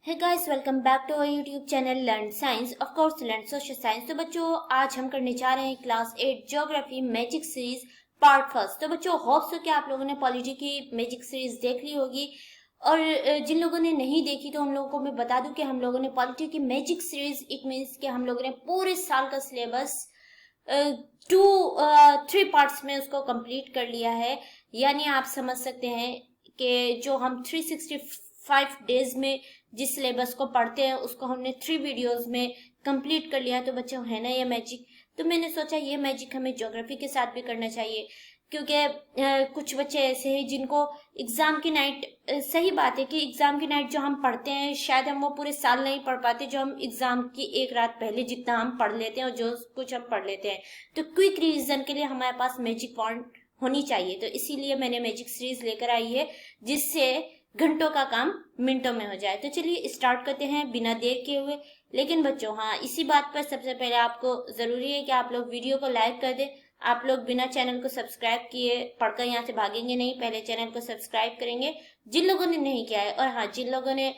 Hey guys, welcome back to our YouTube channel Learn Science, of course Learn Social Science। तो बच्चों आज हम करने जा रहे हैं class 8 geography magic series part first. तो बच्चों होप सो कि आप लोगों ने पॉलिटी की मैजिक सीरीज देख ली होगी, और जिन लोगों ने नहीं देखी तो हम लोगों को मैं बता दूं कि हम लोगों ने पॉलिटी की मैजिक सीरीज, इट मीन्स कि हम लोगों ने पूरे साल का सिलेबस 3 पार्ट्स में उसको कंप्लीट कर लिया है। यानी आप समझ सकते हैं कि जो हम 365 डेज में जिस सिलेबस को पढ़ते हैं उसको हमने 3 वीडियोस में कंप्लीट कर लिया है। तो बच्चों है ना ये मैजिक। तो मैंने सोचा ये मैजिक हमें ज्योग्राफी के साथ भी करना चाहिए, क्योंकि कुछ बच्चे ऐसे हैं जिनको एग्जाम की नाइट, सही बात है कि एग्जाम की नाइट जो हम पढ़ते हैं शायद हम वो पूरे साल नहीं पढ़ पाते, जो हम एग्जाम की एक रात पहले जितना हम पढ़ लेते हैं और जो कुछ हम पढ़ लेते हैं। तो क्विक रिवीजन के लिए हमारे पास मैजिक पॉइंट होनी चाहिए। तो इसीलिए मैंने मैजिक सीरीज लेकर आई है, जिससे घंटों का काम मिनटों में हो जाए। तो चलिए स्टार्ट करते हैं बिना देर किए हुए। लेकिन बच्चों हाँ, इसी बात पर सबसे पहले आपको जरूरी है कि आप लोग वीडियो को लाइक कर दें। आप लोग बिना चैनल को सब्सक्राइब किए पढ़कर यहाँ से भागेंगे नहीं, पहले चैनल को सब्सक्राइब करेंगे जिन लोगों ने नहीं किया है। और हाँ, जिन लोगों ने,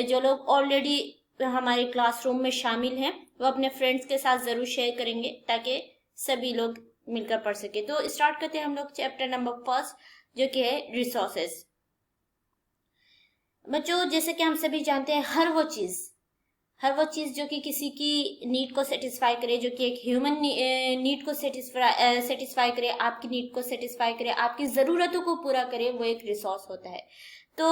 जो लोग ऑलरेडी हमारे क्लासरूम में शामिल हैं, वो अपने फ्रेंड्स के साथ जरूर शेयर करेंगे ताकि सभी लोग मिलकर पढ़ सके। तो स्टार्ट करते हैं हम लोग चैप्टर नंबर फर्स्ट, जो कि है रिसोर्सेज। बच्चों जैसे कि हम सभी जानते हैं, हर वो चीज जो कि किसी की नीड को सेटिस्फाई करे, जो कि एक ह्यूमन नीड को सेटिस्फाई करे, आपकी नीड को सेटिस्फाई करे, आपकी जरूरतों को पूरा करे, वो एक रिसोर्स होता है। तो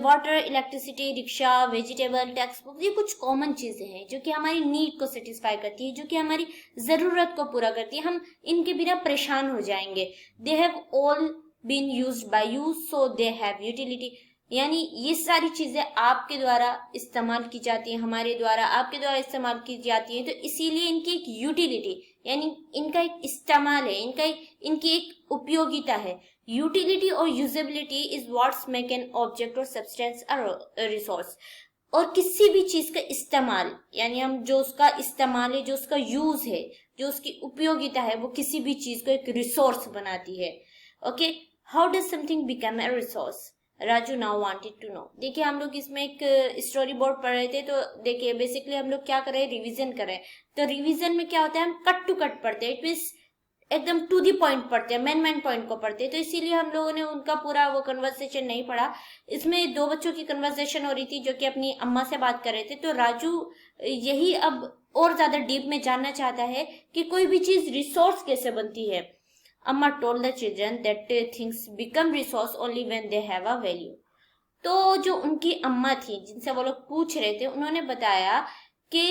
water, electricity, rickshaw, vegetable, text book, ये कुछ कॉमन चीजें हैं जो कि हमारी नीड को सेटिस्फाई करती है, जो कि हमारी जरूरत को पूरा करती है। हम इनके बिना परेशान हो जाएंगे। They have all been used by you, so they have utility. यानी ये सारी चीजें आपके द्वारा इस्तेमाल की जाती हैं, हमारे द्वारा आपके द्वारा इस्तेमाल की जाती हैं, तो इसीलिए इनकी एक यूटिलिटी, यानी इनका एक इस्तेमाल है, इनकी एक उपयोगिता है। यूटिलिटी और usability is what's make an object और सब्सटेंस अ रिसोर्स। और किसी भी चीज का इस्तेमाल, यानी हम जो उसका इस्तेमाल है, जो उसका यूज है, जो उसकी उपयोगिता है, वो किसी भी चीज को एक रिसोर्स बनाती है। Okay, how does something become a resource? Raju now wanted to know. देखिए हम लोग इसमें एक स्टोरी बोर्ड पढ़ रहे थे, तो देखिए बेसिकली हम लोग क्या कर रहे हैं, रिवीजन कर रहे हैं। तो रिवीजन में क्या होता है, हम कट टू कट पढ़ते हैं, इट मीन्स एकदम टू दी पॉइंट पढ़ते हैं, मेन पॉइंट को पढ़ते हैं। तो इसीलिए हम लोगों ने उनका पूरा वो कन्वर्सेशन नहीं पढ़ा। इसमें 2 बच्चों की कन्वर्सेशन हो रही थी जो कि अपनी अम्मा से बात कर रहे थे। तो राजू यही अब और ज्यादा डीप में जानना चाहता है कि कोई भी चीज रिसोर्स कैसे बनती है। Amma told the children that things become resource only when they have a value। तो जो उनकी अम्मा थी जिनसे वो लोग पूछ रहे थे, उन्होंने बताया कि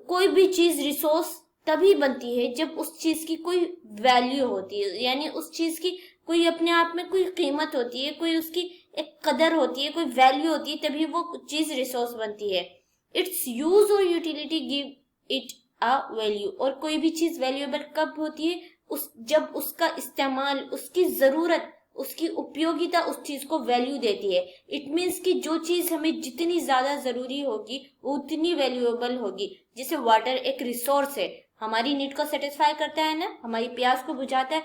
कोई भी चीज रिसोर्स तभी बनती है जब उस चीज की कोई वैल्यू होती है, यानी उस चीज की कोई अपने आप में कोई कीमत होती है, कोई उसकी एक कदर होती है, कोई वैल्यू होती है, तभी वो चीज रिसोर्स बनती है। इट्स यूज और utility give it a value. और कोई भी चीज वैल्यूएबल कब होती है, जब उसका इस्तेमाल, उसकी जरूरत, उसकी उपयोगिता उस चीज को वैल्यू देती है। इट मीन्स कि जो चीज हमें जितनी ज्यादा जरूरी होगी वो उतनी वैल्यूएबल होगी। जैसे वाटर एक रिसोर्स है, हमारी नीड को सेटिस्फाई करता है ना, हमारी प्यास को बुझाता है।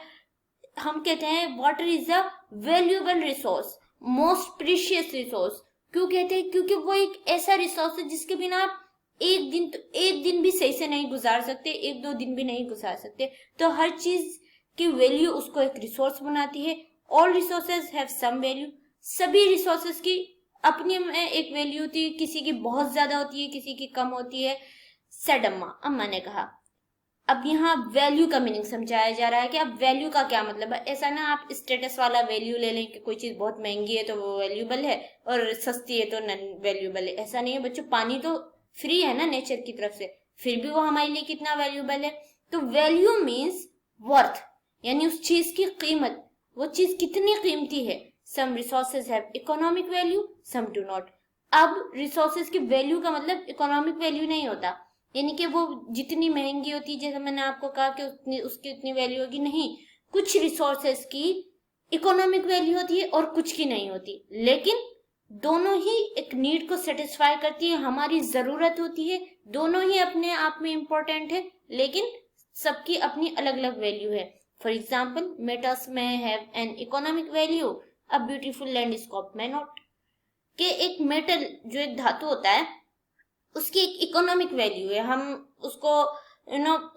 हम कहते हैं water is a valuable resource, most precious resource. क्यों कहते हैं? क्योंकि वो एक ऐसा रिसोर्स है जिसके बिना आप एक दिन भी सही से नहीं गुजार सकते, 1-2 दिन भी नहीं गुजार सकते। तो हर चीज की वैल्यू उसको एक रिसोर्स बनाती है। All resources have some value. सभी रिसोर्सेज की अपनी में एक वैल्यू होती है, किसी की बहुत ज्यादा होती है, किसी की कम होती है। सेड अम्मा ने कहा। अब यहाँ वैल्यू का मीनिंग समझाया जा रहा है कि अब वैल्यू का क्या मतलब है। ऐसा ना आप स्टेटस वाला वैल्यू ले लें कि कोई चीज बहुत महंगी है तो वो वैल्यूबल है और सस्ती है तो नॉन वैल्यूबल है। ऐसा नहीं है बच्चों, पानी तो फ्री है ना नेचर की तरफ से, फिर भी वो हमारे लिए कितना वैल्यूबल है। तो वैल्यू मीन्स वर्थ, यानी उस चीज की कीमत, वो चीज कितनी कीमती है। Some resources have economic value, some do not. अब रिसोर्सेज की वैल्यू का मतलब इकोनॉमिक वैल्यू नहीं होता, यानी कि वो जितनी महंगी होती है, जैसे मैंने आपको कहा कि उसकी उतनी वैल्यू होगी, नहीं। कुछ रिसोर्सेज की इकोनॉमिक वैल्यू होती है और कुछ की नहीं होती, लेकिन दोनों ही एक नीड को सेटिस्फाई करती है, हमारी जरूरत होती है। दोनों ही अपने आप में इंपॉर्टेंट है, लेकिन सबकी अपनी अलग अलग वैल्यू है। फॉर एग्जाम्पल, मेटल्स में have an economic value, a beautiful landscape में नॉट। कि एक मेटल जो एक धातु होता है उसकी एक इकोनॉमिक वैल्यू है, हम उसको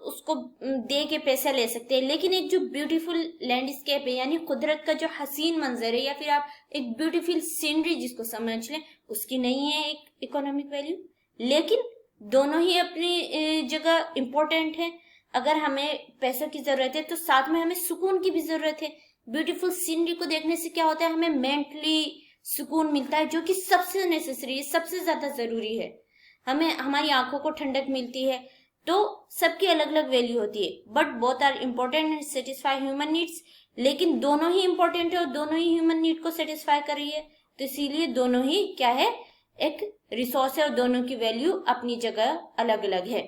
उसको दे के पैसा ले सकते हैं, लेकिन एक जो ब्यूटीफुल लैंडस्केप है यानी कुदरत का जो हसीन मंजर है या फिर आप एक ब्यूटीफुल सीनरी जिसको समझ लें, उसकी नहीं है एक इकोनॉमिक वैल्यू। लेकिन दोनों ही अपनी जगह इम्पोर्टेंट है। अगर हमें पैसों की जरूरत है तो साथ में हमें सुकून की भी जरूरत है। ब्यूटीफुल सीनरी को देखने से क्या होता है, हमें मेंटली सुकून मिलता है जो कि सबसे नेसेसरी है, सबसे ज्यादा जरूरी है। हमें हमारी आंखों को ठंडक मिलती है। तो सबकी अलग अलग वैल्यू होती है, but both are important and satisfy human needs. लेकिन दोनों ही इम्पोर्टेंट है और दोनों ही ह्यूमन नीड को सेटिस्फाई कर रही है, तो इसीलिए दोनों ही क्या है, एक रिसोर्स है और दोनों की वैल्यू अपनी जगह अलग अलग है।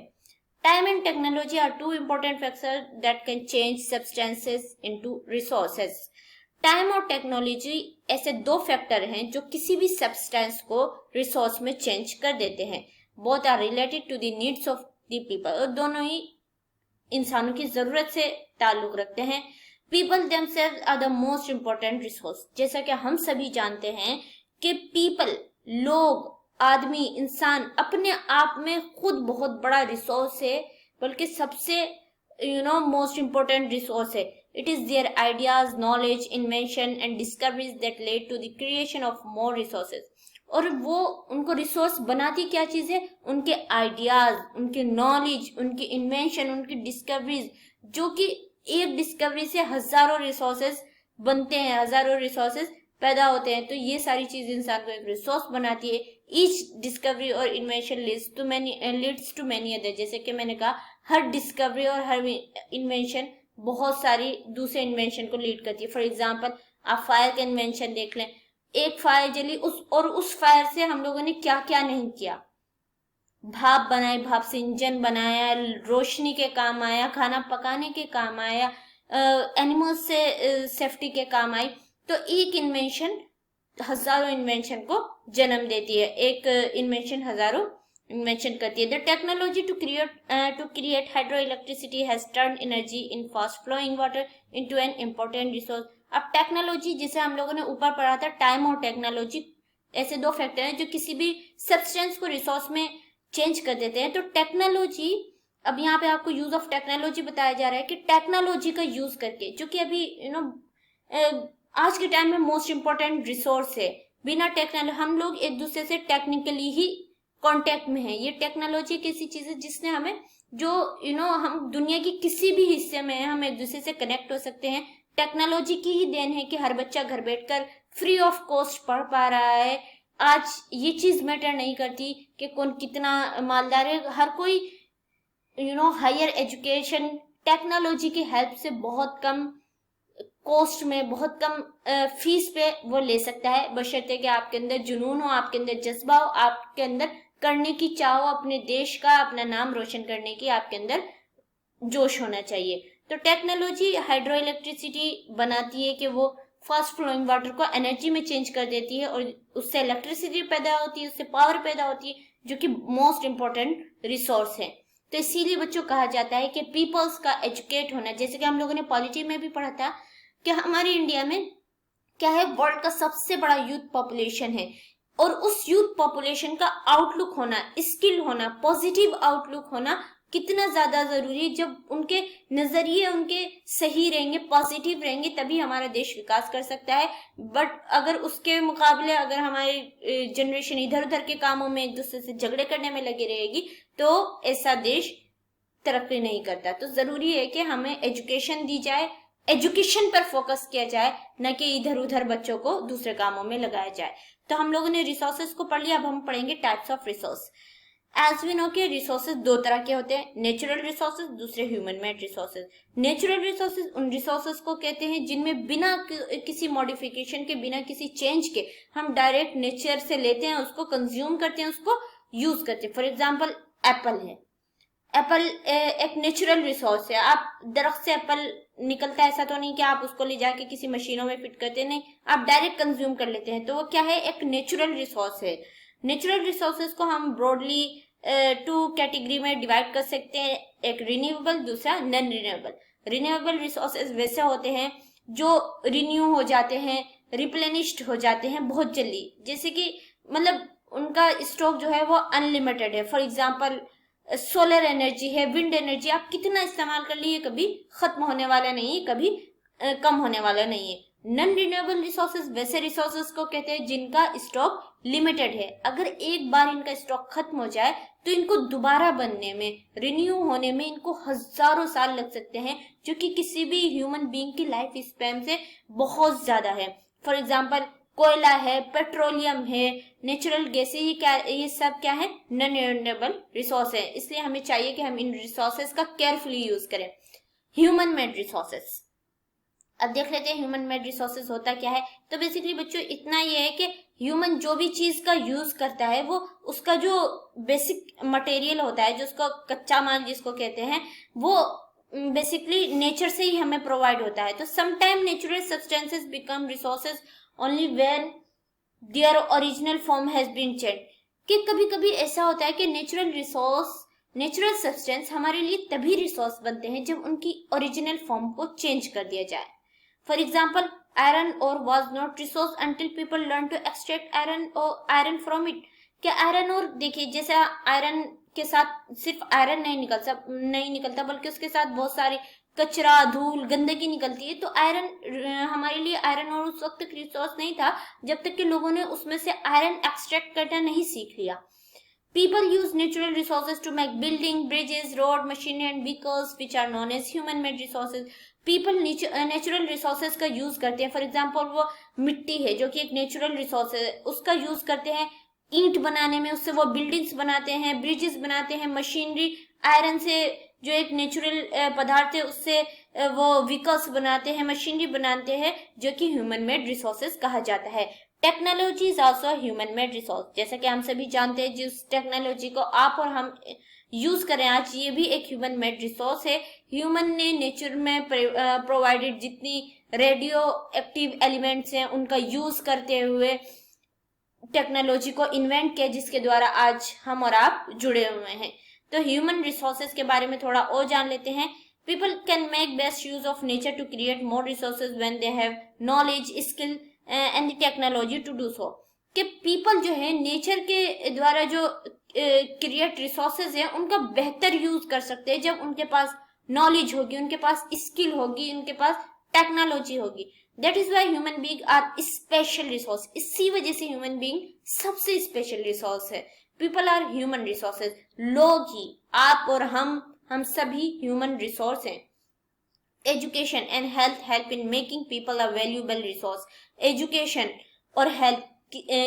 Time and technology are two important factor that can change substances into resources. Time और टेक्नोलॉजी ऐसे दो फैक्टर हैं जो किसी भी सब्सटेंस को रिसोर्स में चेंज कर देते हैं। Both are related to the needs of the people, और दोनों ही इंसानों की जरूरत से ताल्लुक रखते हैं। People themselves are the most important resource. जैसा कि हम सभी जानते हैं कि पीपल, लोग, आदमी, इंसान अपने आप में खुद बहुत बड़ा रिसोर्स है, बल्कि सबसे मोस्ट इम्पोर्टेंट रिसोर्स है। It is their ideas, knowledge, invention and discoveries that led to the creation of more resources. और वो उनको रिसोर्स बनाती क्या चीज है, उनके आइडियाज, उनके नॉलेज, उनकी इन्वेंशन, उनकी डिस्कवरीज, जो कि एक डिस्कवरी से हजारों रिसोर्सेज बनते हैं, हजारों रिसोर्सेज पैदा होते हैं। तो ये सारी चीज इंसान को एक रिसोर्स बनाती है। ईच डिस्कवरी और invention leads to many other. जैसे कि मैंने कहा, हर डिस्कवरी और हर इन्वेंशन बहुत सारी दूसरे इन्वेंशन को लीड करती है। फॉर एग्जाम्पल, आप फायर का इन्वेंशन देख लें, एक फायर जली, उस फायर से हम लोगों ने क्या क्या नहीं किया। भाप बनाई, भाप से इंजन बनाया, रोशनी के काम आया, खाना पकाने के काम आया, एनिमल्स से सेफ्टी के काम आई। तो एक इन्वेंशन हजारों इन्वेंशन को जन्म देती है, एक इन्वेंशन हजारों इन्वेंशन करती है। The technology to create hydro electricity has turn energy in fast flowing water into an important resource. अब टेक्नोलॉजी, जिसे हम लोगों ने ऊपर पढ़ा था, टाइम और टेक्नोलॉजी ऐसे दो फैक्टर हैं जो किसी भी सब्सटेंस को रिसोर्स में चेंज कर देते हैं। तो टेक्नोलॉजी, अब यहाँ पे आपको यूज ऑफ टेक्नोलॉजी बताया जा रहा है कि टेक्नोलॉजी का यूज करके, जो कि अभी आज के टाइम में मोस्ट इम्पोर्टेंट रिसोर्स है। बिना टेक्नोलॉजी हम लोग एक दूसरे से टेक्निकली ही कांटेक्ट में है। ये टेक्नोलॉजी एक ऐसी चीज है जिसने हमें जो हम दुनिया की किसी भी हिस्से में हम एक दूसरे से कनेक्ट हो सकते हैं। टेक्नोलॉजी की ही देन है कि हर बच्चा घर बैठकर फ्री ऑफ कॉस्ट पढ़ पा रहा है। आज ये चीज मैटर नहीं करती कि कौन कितना मालदार है, हर कोई हायर एजुकेशन टेक्नोलॉजी की हेल्प से बहुत कम कॉस्ट में, बहुत कम फीस पे वो ले सकता है, बशर्ते कि आपके अंदर जुनून हो, आपके अंदर जज्बा हो, आपके अंदर करने की चाह हो, अपने देश का, अपना नाम रोशन करने की आपके अंदर जोश होना चाहिए। तो टेक्नोलॉजी हाइड्रो इलेक्ट्रिसिटी बनाती है कि वो फास्ट फ्लोइंग वाटर को एनर्जी में चेंज कर देती है और उससे इलेक्ट्रिसिटी पैदा होती है, उससे पावर पैदा होती है, जो कि मोस्ट इम्पोर्टेंट रिसोर्स है। तो इसीलिए बच्चों कहा जाता है कि पीपल्स का एजुकेट होना, जैसे कि हम लोगों ने पॉलिटी में भी पढ़ा था कि हमारे इंडिया में क्या है, वर्ल्ड का सबसे बड़ा यूथ पॉपुलेशन है, और उस यूथ पॉपुलेशन का आउटलुक होना, स्किल होना, पॉजिटिव आउटलुक होना कितना ज्यादा जरूरी है। जब उनके नजरिए उनके सही रहेंगे, पॉजिटिव रहेंगे, तभी हमारा देश विकास कर सकता है। बट अगर उसके मुकाबले अगर हमारी जनरेशन इधर उधर के कामों में एक दूसरे से झगड़े करने में लगी रहेगी तो ऐसा देश तरक्की नहीं करता। तो जरूरी है कि हमें एजुकेशन दी जाए, एजुकेशन पर फोकस किया जाए, न कि इधर उधर बच्चों को दूसरे कामों में लगाया जाए। तो हम लोगों ने रिसोर्सेज को पढ़ लिया, अब हम पढ़ेंगे types of resource. As we know के रिसोर्सेज दो तरह के होते हैं, नेचुरल रिसोर्सेज, दूसरे human made resources. Natural resources उन रिसोर्सेज को कहते हैं जिनमें बिना किसी मॉडिफिकेशन के, बिना किसी चेंज के हम डायरेक्ट नेचर से लेते हैं, उसको कंज्यूम करते हैं, उसको यूज करते हैं। फॉर एग्जाम्पल, एप्पल है। एप्पल एक नेचुरल रिसोर्स है। आप दरख्त से एप्पल निकलता है, ऐसा तो नहीं कि आप उसको ले जाके किसी मशीनों में फिट करते, नहीं, आप डायरेक्ट कंज्यूम कर लेते हैं। तो वो क्या है, एक नेचुरल रिसोर्स है। नेचुरल रिसोर्सेज को हम ब्रॉडली टू कैटेगरी में डिवाइड कर सकते हैं, एक रिन्यूएबल, दूसरा नॉन रिन्यूएबल। रिन्यूएबल रिसोर्सेज वैसे होते हैं जो रिन्यू हो जाते हैं, रिप्लेनिश्ड हो जाते हैं बहुत जल्दी। जैसे कि मतलब उनका स्टॉक जो है वो अनलिमिटेड है। फॉर एग्जाम्पल सोलर एनर्जी है, विंड एनर्जी, आप कितना इस्तेमाल कर लीजिए कभी खत्म होने वाला नहीं है, कभी कम होने वाला नहीं है। नॉन रिन्यूएबल रिसोर्सेज वैसे रिसोर्सेज को कहते हैं जिनका स्टॉक लिमिटेड है। अगर एक बार इनका स्टॉक खत्म हो जाए तो इनको दोबारा बनने में, रिन्यू होने में इनको हजारों साल लग सकते हैं, जो कि किसी भी ह्यूमन बीइंग की लाइफ स्पैन से बहुत ज्यादा है। फॉर एग्जाम्पल कोयला है, पेट्रोलियम है, नेचुरल गैस है, ये सब क्या है, नॉन रिन्यूएबल रिसोर्स है। इसलिए हमें चाहिए कि हम इन रिसोर्सेज का केयरफुली यूज करें। ह्यूमन मेड रिसोर्सेज, अब देख लेते हैं ह्यूमन मेड रिसोर्सेज होता क्या है। तो बेसिकली बच्चों इतना ये है कि ह्यूमन जो भी चीज का यूज करता है वो उसका जो बेसिक मटेरियल होता है, जो उसका कच्चा माल जिसको कहते हैं, वो बेसिकली नेचर से ही हमें प्रोवाइड होता है। तो sometime natural substances become resources only when their original form has been change, कि कभी कभी ऐसा होता है कि नेचुरल सब्सटेंस हमारे लिए तभी रिसोर्स बनते हैं जब उनकी ओरिजिनल फॉर्म को चेंज कर दिया जाए। For example iron ore was not resource until people learn to extract iron from it. क्या आयरन ओर देखिए, जैसे आयरन के साथ सिर्फ आयरन नहीं निकलता बल्कि उसके साथ बहुत सारी कचरा, धूल, गंदगी निकलती है। तो आयरन हमारे लिए आयरन और उस वक्त तक रिसोर्स नहीं था जब तक कि लोगों ने उसमें से आयरन एक्सट्रैक्ट करना नहीं सीख लिया। People use natural resources to make building, bridges, road, machinery and vehicles which are known as human-made resources. People natural resources का यूज करते हैं। फॉर एग्जाम्पल वो मिट्टी है जो कि एक नेचुरल रिसोर्स है, उसका यूज करते हैं ईंट बनाने में, उससे वो बिल्डिंग्स बनाते हैं, ब्रिजेस बनाते हैं, मशीनरी, आयरन से जो एक नेचुरल पदार्थ है उससे वो व्हीकल्स बनाते हैं, मशीनरी बनाते हैं, जो कि ह्यूमन मेड रिसोर्सेज कहा जाता है। Technology is also human made resource, जैसा कि हम सभी जानते हैं जिस टेक्नोलॉजी को आप और हम यूज करें आज, ये भी एक ह्यूमन मेड रिसोर्स है। ह्यूमन ने नेचर में प्रोवाइडेड जितनी रेडियो एक्टिव एलिमेंट्स हैं उनका यूज करते हुए टेक्नोलॉजी को इन्वेंट किया, जिसके द्वारा आज हम और आप जुड़े हुए हैं। तो ह्यूमन रिसोर्सेज के बारे में थोड़ा और जान लेते हैं। People can make best use of nature to create more resources when they have knowledge, skill and technology to do so. कि पीपल जो है नेचर के द्वारा जो क्रिएट रिसोर्सेज है उनका बेहतर यूज कर सकते हैं जब उनके पास नॉलेज होगी, उनके पास स्किल होगी, उनके पास टेक्नोलॉजी होगी। That is why human being are special resource. इसी वजह से ह्यूमन बीइंग सबसे स्पेशल रिसोर्स है। पीपल आर ह्यूमन रिसोर्सेज, लोग ही, आप और हम सभी ह्यूमन रिसोर्स हैं। Education and health help in making people a valuable resource. Education और हेल्थ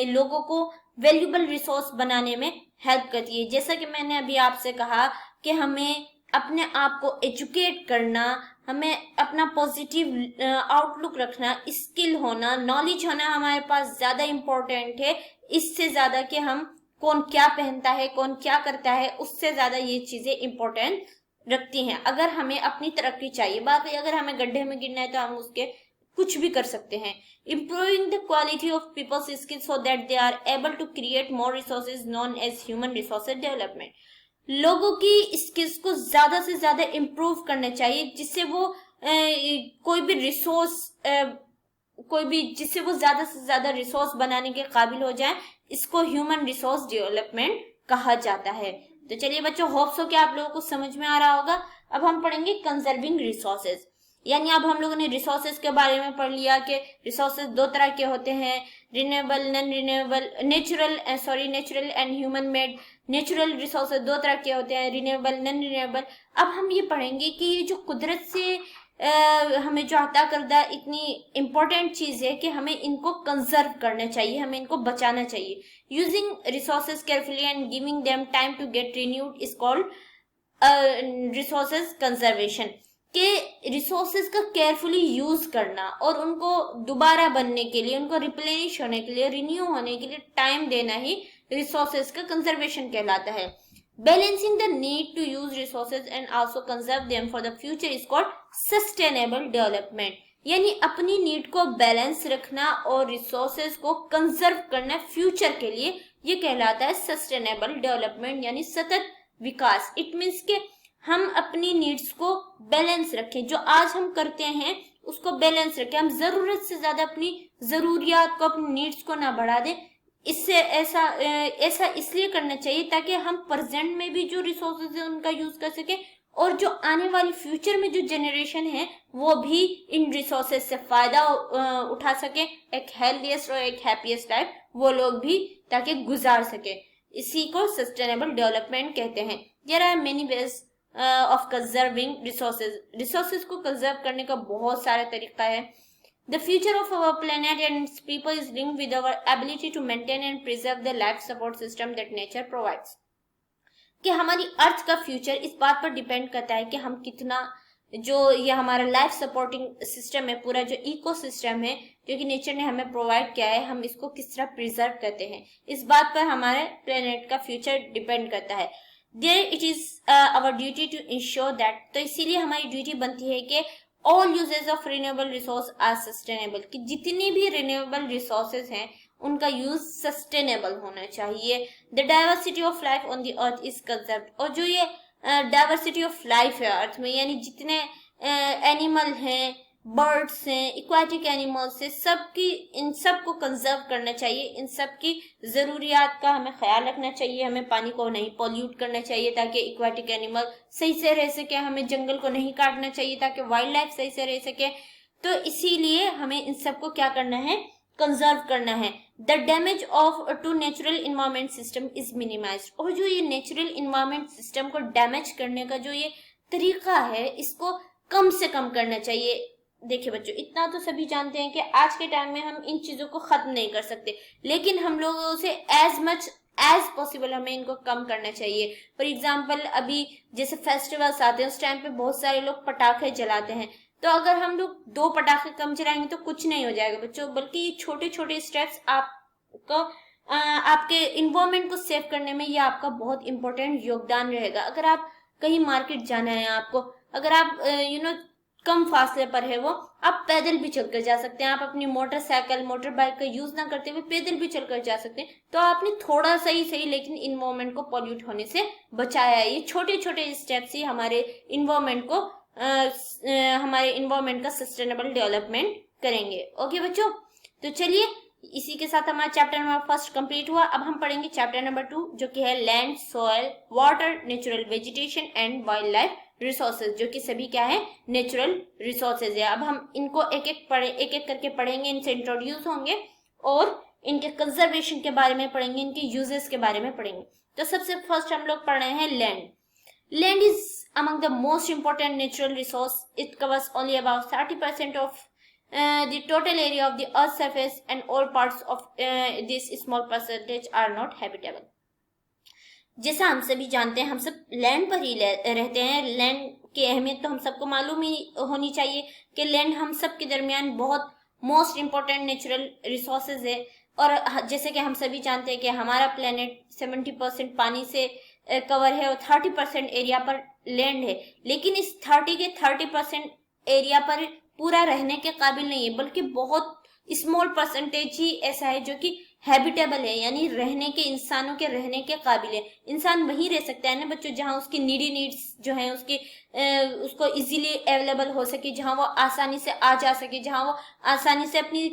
लोगों को वैल्यूएबल रिसोर्स बनाने में हेल्प करती है। जैसा कि मैंने अभी आपसे कहा कि हमें अपने आप को एजुकेट करना, हमें अपना पॉजिटिव आउटलुक रखना, स्किल होना, नॉलेज होना हमारे पास ज्यादा इम्पोर्टेंट है, इससे ज्यादा कि हम कौन क्या पहनता है, कौन क्या करता है, उससे ज्यादा ये चीजें इम्पोर्टेंट रखती हैं। अगर हमें अपनी तरक्की चाहिए, बाकी अगर हमें गड्ढे में गिरना है तो हम उसके कुछ भी कर सकते हैं। Improving the quality of people's skills so that they are able to create more resources known as human resources development. लोगों की स्किल्स को ज्यादा से ज्यादा इम्प्रूव करना चाहिए जिससे वो जिससे वो ज्यादा से ज्यादा रिसोर्स बनाने के काबिल हो जाए। इसको ह्यूमन रिसोर्स डेवलपमेंट कहा जाता है। तो चलिए बच्चों, होप सो कि आप लोगों को समझ में आ रहा होगा। अब हम पढ़ेंगे कंजर्विंग रिसोर्सेज, यानी अब हम लोगों ने रिसोर्सेज के बारे में पढ़ लिया कि रिसोर्सेज दो तरह के होते हैं, renewable, non renewable, natural and human made. Natural resources दो तरह के होते हैं, रिन्यूएबल, नॉन रिन्यूएबल। अब हम ये पढ़ेंगे कि ये जो कुदरत से हमें जो अता करदा इतनी इम्पोर्टेंट चीज है कि हमें इनको कंजर्व करना चाहिए, हमें इनको बचाना चाहिए। Using resources carefully and giving them time to get renewed is called resources conservation. के रिसोर्सेज का केयरफुली यूज करना और उनको दोबारा बनने के लिए, उनको रिप्लेनिश होने के लिए, रिन्यू होने के लिए टाइम देना ही रिसोर्सेज का कंजर्वेशन कहलाता है। Balancing the need to use resources and also conserve them for the future is called sustainable development। यानी अपनी नीड को बैलेंस रखना और रिसोर्सेज को कंजर्व करना फ्यूचर के लिए, ये कहलाता है सस्टेनेबल डेवलपमेंट यानी सतत विकास। इट मीन्स के हम अपनी नीड्स को बैलेंस रखें, जो आज हम करते हैं उसको बैलेंस रखें। हम जरूरत से ज्यादा अपनी जरूरियात को, अपनी नीड्स को ना बढ़ा दें, इससे ऐसा इसलिए करना चाहिए ताकि हम प्रेजेंट में भी जो रिसोर्सेज है उनका यूज कर सके, और जो आने वाली फ्यूचर में जो जनरेशन है वो भी इन रिसोर्सेज से फायदा उठा सके, एक हेल्थीएस्ट और एक हैप्पीएस्ट लाइफ वो लोग भी ताकि गुजार सके। इसी को सस्टेनेबल डेवलपमेंट कहते हैं। There are many ways of conserving resources. Resources को कंजर्व करने का बहुत सारा तरीका है। The future of our planet and its people is linked with our ability to maintain and preserve the life support system that nature provides. कि हमारी अर्थ का फ्यूचर इस बात पर डिपेंड करता है कि हम कितना जो ये हमारा लाइफ सपोर्टिंग सिस्टम है, पूरा जो इकोसिस्टम है जो कि नेचर ने हमें प्रोवाइड किया है, हम इसको किस तरह प्रिजर्व करते हैं, इस बात पर हमारे प्लेनेट का फ्यूचर डिपेंड करता है। There it is our duty to ensure that, तो इसीलिए हमारी ड्यूटी बनती है कि all uses of renewable resource are sustainable, कि जितनी भी रिन्यूएबल रिसोर्सेज हैं उनका यूज सस्टेनेबल होना चाहिए। The diversity of life on the earth is conserved, और जो ये डाइवर्सिटी ऑफ लाइफ है अर्थ में, यानी जितने एनिमल हैं, बर्ड्स हैं, इक्वाटिक एनिमल्स हैं, सबकी इन सब को कंजर्व करना चाहिए। इन सब की जरूरियात का हमें ख्याल रखना चाहिए। हमें पानी को नहीं पॉल्यूट करना चाहिए ताकि इक्वाटिक एनिमल सही से रह सके। हमें जंगल को नहीं काटना चाहिए ताकि वाइल्ड लाइफ सही से रह सके। तो इसीलिए हमें इन सब को क्या करना है, कंजर्व करना है। The damage of to natural environment system is minimized, और जो ये नेचुरल इन्वायरमेंट सिस्टम को डैमेज करने का जो ये तरीका है इसको कम से कम करना चाहिए। देखिए बच्चों, इतना तो सभी जानते हैं कि आज के टाइम में हम इन चीजों को खत्म नहीं कर सकते, लेकिन हम लोगों से एज मच एज पॉसिबल हमें इनको कम करना चाहिए। फॉर एग्जाम्पल, अभी जैसे फेस्टिवल्स आते हैं उस टाइम पे बहुत सारे लोग पटाखे जलाते हैं, तो अगर हम लोग 2 पटाखे कम चलाएंगे तो कुछ नहीं हो जाएगा बच्चों, बल्कि ये छोटे छोटे स्टेप्स आपको आपके इन्वायरमेंट को सेव करने में ये आपका बहुत इंपॉर्टेंट योगदान रहेगा। अगर आप कहीं मार्केट जाना है आपको, अगर आप कम फासले पर है वो, आप पैदल भी चलकर जा सकते हैं। आप अपनी मोटरसाइकिल मोटर बाइक का यूज ना करते हुए पैदल भी चलकर जा सकते हैं। तो आपने थोड़ा सा ही सही लेकिन इन्वायरमेंट को पॉल्यूट होने से बचाया है। ये छोटे छोटे स्टेप्स ही हमारे इन्वायरमेंट का सस्टेनेबल डेवलपमेंट करेंगे। ओके बच्चों, तो चलिए इसी के साथ हमारा चैप्टर नंबर 1 कंप्लीट हुआ। अब हम पढ़ेंगे चैप्टर नंबर 2 जो कि है land, soil, water, natural vegetation and wild life resources, जो कि सभी क्या है, नेचुरल रिसोर्सेज है। अब हम इनको एक एक करके पढ़ेंगे, इनसे इंट्रोड्यूस होंगे और इनके कंजर्वेशन के बारे में पढ़ेंगे, इनके यूजेस के बारे में पढ़ेंगे। तो सबसे फर्स्ट हम लोग पढ़ रहे हैं land. Land is among the most important natural resource. It covers only about 30% of the total area of the earth's surface, and all parts of this small percentage are not habitable. जैसा हम सभी जानते हैं, हम सब land पर ही रहते हैं। लैंड की अहमियत तो हम सबको मालूम ही होनी चाहिए कि लैंड हम सब के दरमियान बहुत मोस्ट इम्पोर्टेंट नेचुरल रिसोर्सेज है। और जैसे कि हम सभी जानते हैं कि हमारा प्लेनेट 70% पानी से कवर है और 30% एरिया पर लैंड है, लेकिन इस 30% एरिया पर पूरा रहने के काबिल नहीं है, बल्कि बहुत स्मॉल परसेंटेज ही ऐसा है जो कि हैबिटेबल है, यानी रहने के, इंसानों के रहने के काबिल है। इंसान वहीं रह सकता है ना बच्चों जहां उसकी नीड्स जो है उसको इजीली अवेलेबल हो सके, जहां वो आसानी से आ जा सके, जहां वो आसानी से अपनी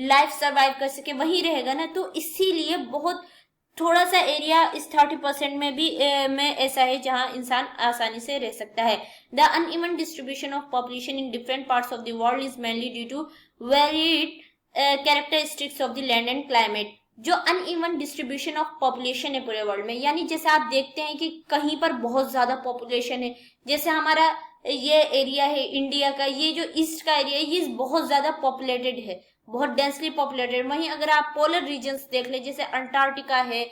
लाइफ सर्वाइव कर सके, वहीं रहेगा ना। तो इसीलिए बहुत थोड़ा सा एरिया इस 30% में भी में ऐसा है जहां इंसान आसानी से रह सकता है। The uneven distribution of population in different parts of the world is mainly due to varied characteristics of the land and climate. जो अनइवन डिस्ट्रीब्यूशन ऑफ पॉपुलेशन है पूरे वर्ल्ड में, यानी जैसे आप देखते हैं कि कहीं पर बहुत ज्यादा पॉपुलेशन है, जैसे हमारा ये एरिया है इंडिया का, ये जो ईस्ट का एरिया है ये बहुत ज्यादा पॉपुलेटेड है, बहुत डेंसली पॉपुलेटेड। वहीं अगर आप पोलर रीजन्स देख ले, जैसे अंटार्कटिका है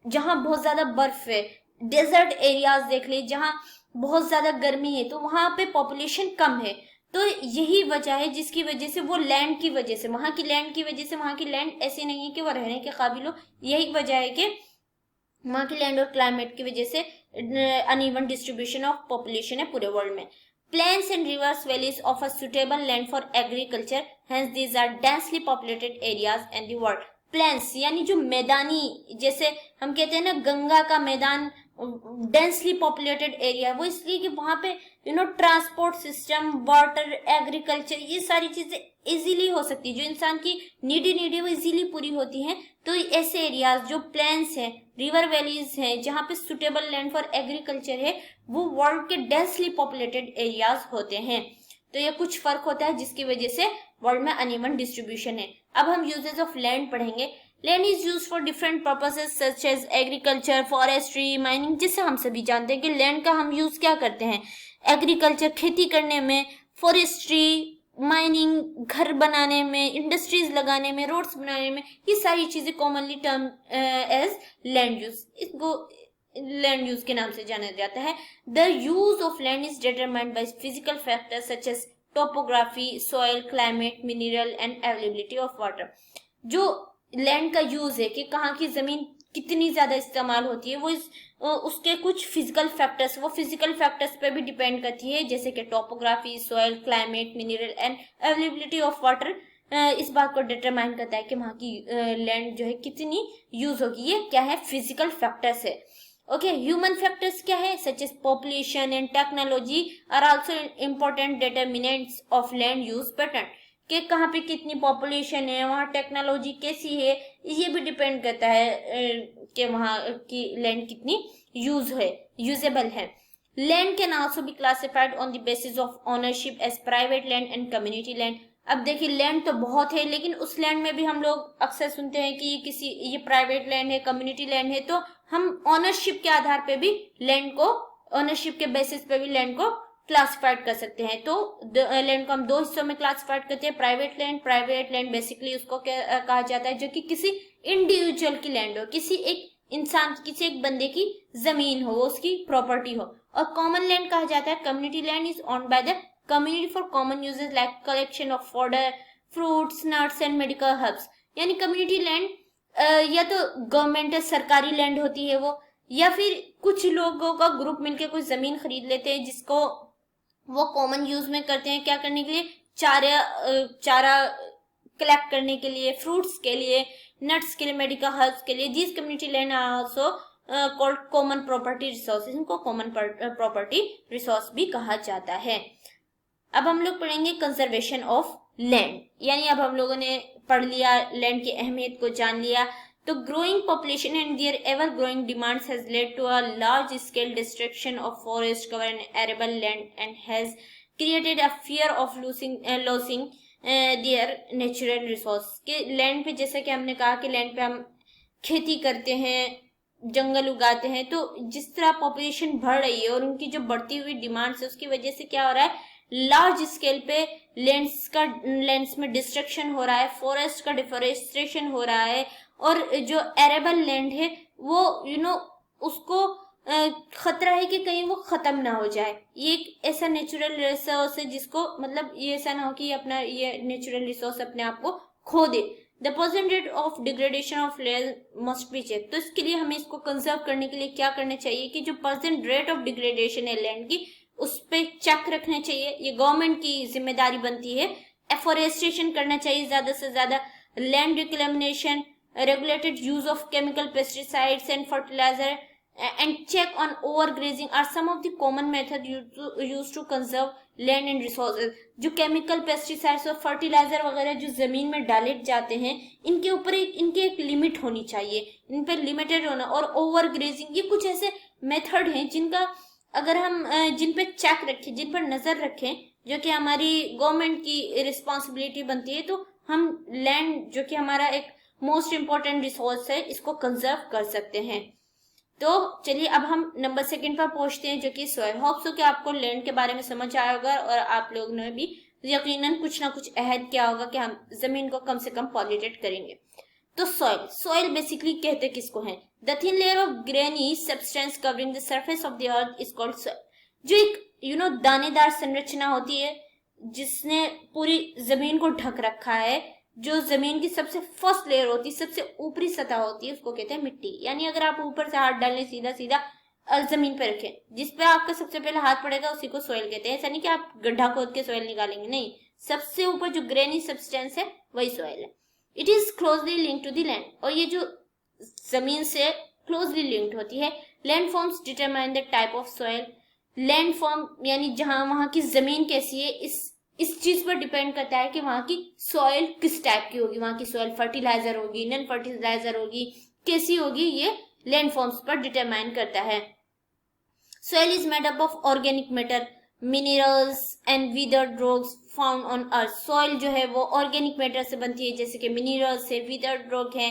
जहां बहुत ज्यादा बर्फ है, डेजर्ट एरियाज देख ले जहां बहुत ज्यादा गर्मी है, तो वहां पे पॉपुलेशन कम है। तो यही वजह है जिसकी वजह से वो लैंड की वजह से, वहां की लैंड की वजह से, वहां की लैंड ऐसी नहीं है कि वो रहने के काबिल हो। यही वजह है कि वहां की लैंड और क्लाइमेट की वजह से अनइवन डिस्ट्रीब्यूशन ऑफ पॉपुलेशन है पूरे वर्ल्ड में। Plains and rivers valleys offer suitable land for agriculture, hence these are densely populated areas in the world. Plains यानी जो मैदानी, जैसे हम कहते हैं ना गंगा का मैदान डेंसली पॉपुलेटेड एरिया, वो इसलिए कि वहां पे ट्रांसपोर्ट सिस्टम, वाटर, एग्रीकल्चर, ये सारी चीजें इजीली हो सकती है, जो इंसान की नीड है वो इजीली पूरी होती है। तो ऐसे एरियाज जो प्लेन्स हैं, रिवर वैलीज हैं, जहाँ पे सुटेबल लैंड फॉर एग्रीकल्चर है, वो वर्ल्ड के डेंसली पॉपुलेटेड एरियाज होते हैं। तो ये कुछ फर्क होता है जिसकी वजह से वर्ल्ड में अनइवन डिस्ट्रीब्यूशन है। अब हम यूजेस ऑफ लैंड पढ़ेंगे। Land is use for different purposes such as agriculture, forestry, mining. जिससे हम सभी जानते हैं कि लैंड का हम यूज क्या करते हैं, एग्रीकल्चर खेती करने में, फॉरेस्ट्री माइनिंग घर बनाने में, इंडस्ट्रीज लगाने में, रोड्स बनाने में, ये सारी चीजें commonly term as land use, इसको लैंड यूज के नाम से जाना जाता है। The use of land is determined by physical factors such as topography, soil, climate, mineral and availability of water. जो लैंड का यूज है कि कहाँ की जमीन कितनी ज्यादा इस्तेमाल होती है, वो उसके कुछ फिजिकल फैक्टर्स, वो फिजिकल फैक्टर्स पे भी डिपेंड करती है, जैसे कि topography, soil, climate, mineral and availability of water. इस बात को डिटरमाइन करता है कि वहाँ की लैंड जो है कितनी यूज होगी। ये क्या है, फिजिकल फैक्टर्स है। ओके, ह्यूमन फैक्टर्स क्या है, such as population and technology are also important determinants of land use pattern. कि कहाँ पे कितनी पॉपुलेशन है, वहाँ टेक्नोलॉजी कैसी है, ये भी डिपेंड करता है कि वहाँ की लैंड कितनी यूजेबल है। Land can also be classified on the basis of ownership as private land and community land. अब देखिए लैंड तो बहुत है, लेकिन उस लैंड में भी हम लोग अक्सर सुनते हैं कि ये प्राइवेट लैंड है, कम्युनिटी लैंड है। तो हम ओनरशिप के आधार पे भी लैंड को, ओनरशिप के बेसिस पे भी लैंड को क्लासिफाइड कर सकते हैं। तो लैंड को हम दो हिस्सों में क्लासिफाइड करते हैं, प्राइवेट लैंड बेसिकली उसको कहा जाता है जो कि किसी इंडिविजुअल की लैंड हो, किसी एक इंसान की, किसी एक बंदे की जमीन हो, वो उसकी प्रॉपर्टी हो। और कॉमन लैंड कहा जाता है, community land is owned by the community for common uses like collection of fodder, fruits, nuts and medical herbs. यानी कम्युनिटी लैंड या तो गवर्नमेंट सरकारी लैंड होती है वो, या फिर कुछ लोगों का ग्रुप मिलकर कोई जमीन खरीद लेते हैं जिसको वो कॉमन यूज में करते हैं, क्या करने के लिए, चारा कलेक्ट करने के लिए, फ्रूट्स के लिए, नट्स के लिए, मेडिकल हर्ब्स के लिए। These community land are also called common property resource. इनको कॉमन प्रॉपर्टी रिसोर्स भी कहा जाता है। अब हम लोग पढ़ेंगे कंजर्वेशन ऑफ लैंड। यानी अब हम लोगों ने पढ़ लिया, लैंड की अहमियत को जान लिया। तो growing population and their ever-growing demands has led to a large-scale destruction of forest cover and arable land and has created a fear of losing their natural resource। के लैंड पे, जैसे कि हमने कहा कि लैंड पे हम खेती करते हैं, जंगल उगाते हैं, तो जिस तरह पॉपुलेशन बढ़ रही है और उनकी जो बढ़ती हुई डिमांड्स है, उसकी वजह से क्या हो रहा है, लार्ज स्केल पे लैंड्स में डिस्ट्रक्शन हो रहा है, फॉरेस्ट का डिफोरेस्टेशन हो रहा है, और जो एरेबल लैंड है वो उसको खतरा है कि कहीं वो खत्म ना हो जाए। ये एक ऐसा नेचुरल रिसोर्स है जिसको, मतलब ये ऐसा ना हो कि अपना ये नेचुरल रिसोर्स अपने आप को खो दे। The percent rate of degradation of land must be check. तो इसके लिए हमें इसको कंजर्व करने के लिए क्या करना चाहिए कि जो परसेंट रेट ऑफ डिग्रेडेशन है लैंड की, उस पर चेक रखना चाहिए। ये गवर्नमेंट की जिम्मेदारी बनती है। एफोरेस्टेशन करना चाहिए ज्यादा से ज्यादा, land reclamation, regulated use of chemical pesticides and fertilizer and check on overgrazing are some of the common methods used to conserve land and resources। जो केमिकल पेस्टिसाइड्स और फर्टिलाइजर वगैरह जो जमीन में डाले जाते हैं, इनके ऊपर इनकी एक लिमिट होनी चाहिए, इन पर लिमिटेड होना। और ओवर ग्रेजिंग, ये कुछ ऐसे मेथड हैं जिनका अगर हम जिन पे चेक रखें, जिन पर नजर रखें, जो कि हमारी गवर्नमेंट की रिस्पॉन्सिबिलिटी बनती है, तो हम लैंड जो कि हमारा एक मोस्ट इंपॉर्टेंट रिसोर्स है, इसको कंजर्व कर सकते हैं। तो चलिए अब हम नंबर 2 पर पहुंचते हैं, जो कि सॉइल। होप सो कि आपको लैंड के बारे में समझ आया होगा और आप लोगों ने भी यकीनन कुछ ना कुछ अहद किया होगा कि हम जमीन को कम से कम पॉल्यूटेट करेंगे। तो सॉइल बेसिकली कहते किसको है, the thin layer of granny substance covering the surface of the earth is called soil. जो एक दानेदार संरचना होती है जिसने पूरी जमीन को ढक रखा है, जो जमीन की सबसे फर्स्ट लेयर होती है, सबसे ऊपरी सतह होती है, उसको कहते हैं मिट्टी। यानी अगर आप ऊपर से हाथ डालने सीधा सीधा जमीन पे रखें, जिस पे आपका सबसे पहले हाथ पड़ेगा उसी को सॉइल कहते हैं। ऐसा नहीं कि आप गड्ढा खोद के सॉइल निकालेंगे, नहीं, सबसे ऊपर जो ग्रेनी सब्सटेंस है वही सॉइल है। It is closely linked to the land, और ये जो जमीन से क्लोजली लिंक्ड होती है। Land forms determine the type of soil. Land form यानी जहां वहां की जमीन कैसी है, इस इस चीज पर डिपेंड करता है कि वहां की सॉइल किस टाइप की होगी, वहां की सॉइल फर्टिलाइजर होगी, नॉन फर्टिलाइजर होगी, कैसी होगी, ये लैंडफॉर्म्स पर डिटरमाइन करता है। Soil is made up of organic matter, minerals and withered rocks found on earth. Soil जो है वो ऑर्गेनिक मैटर से बनती है, जैसे कि मिनरल्स है, विदर्ड रॉक है,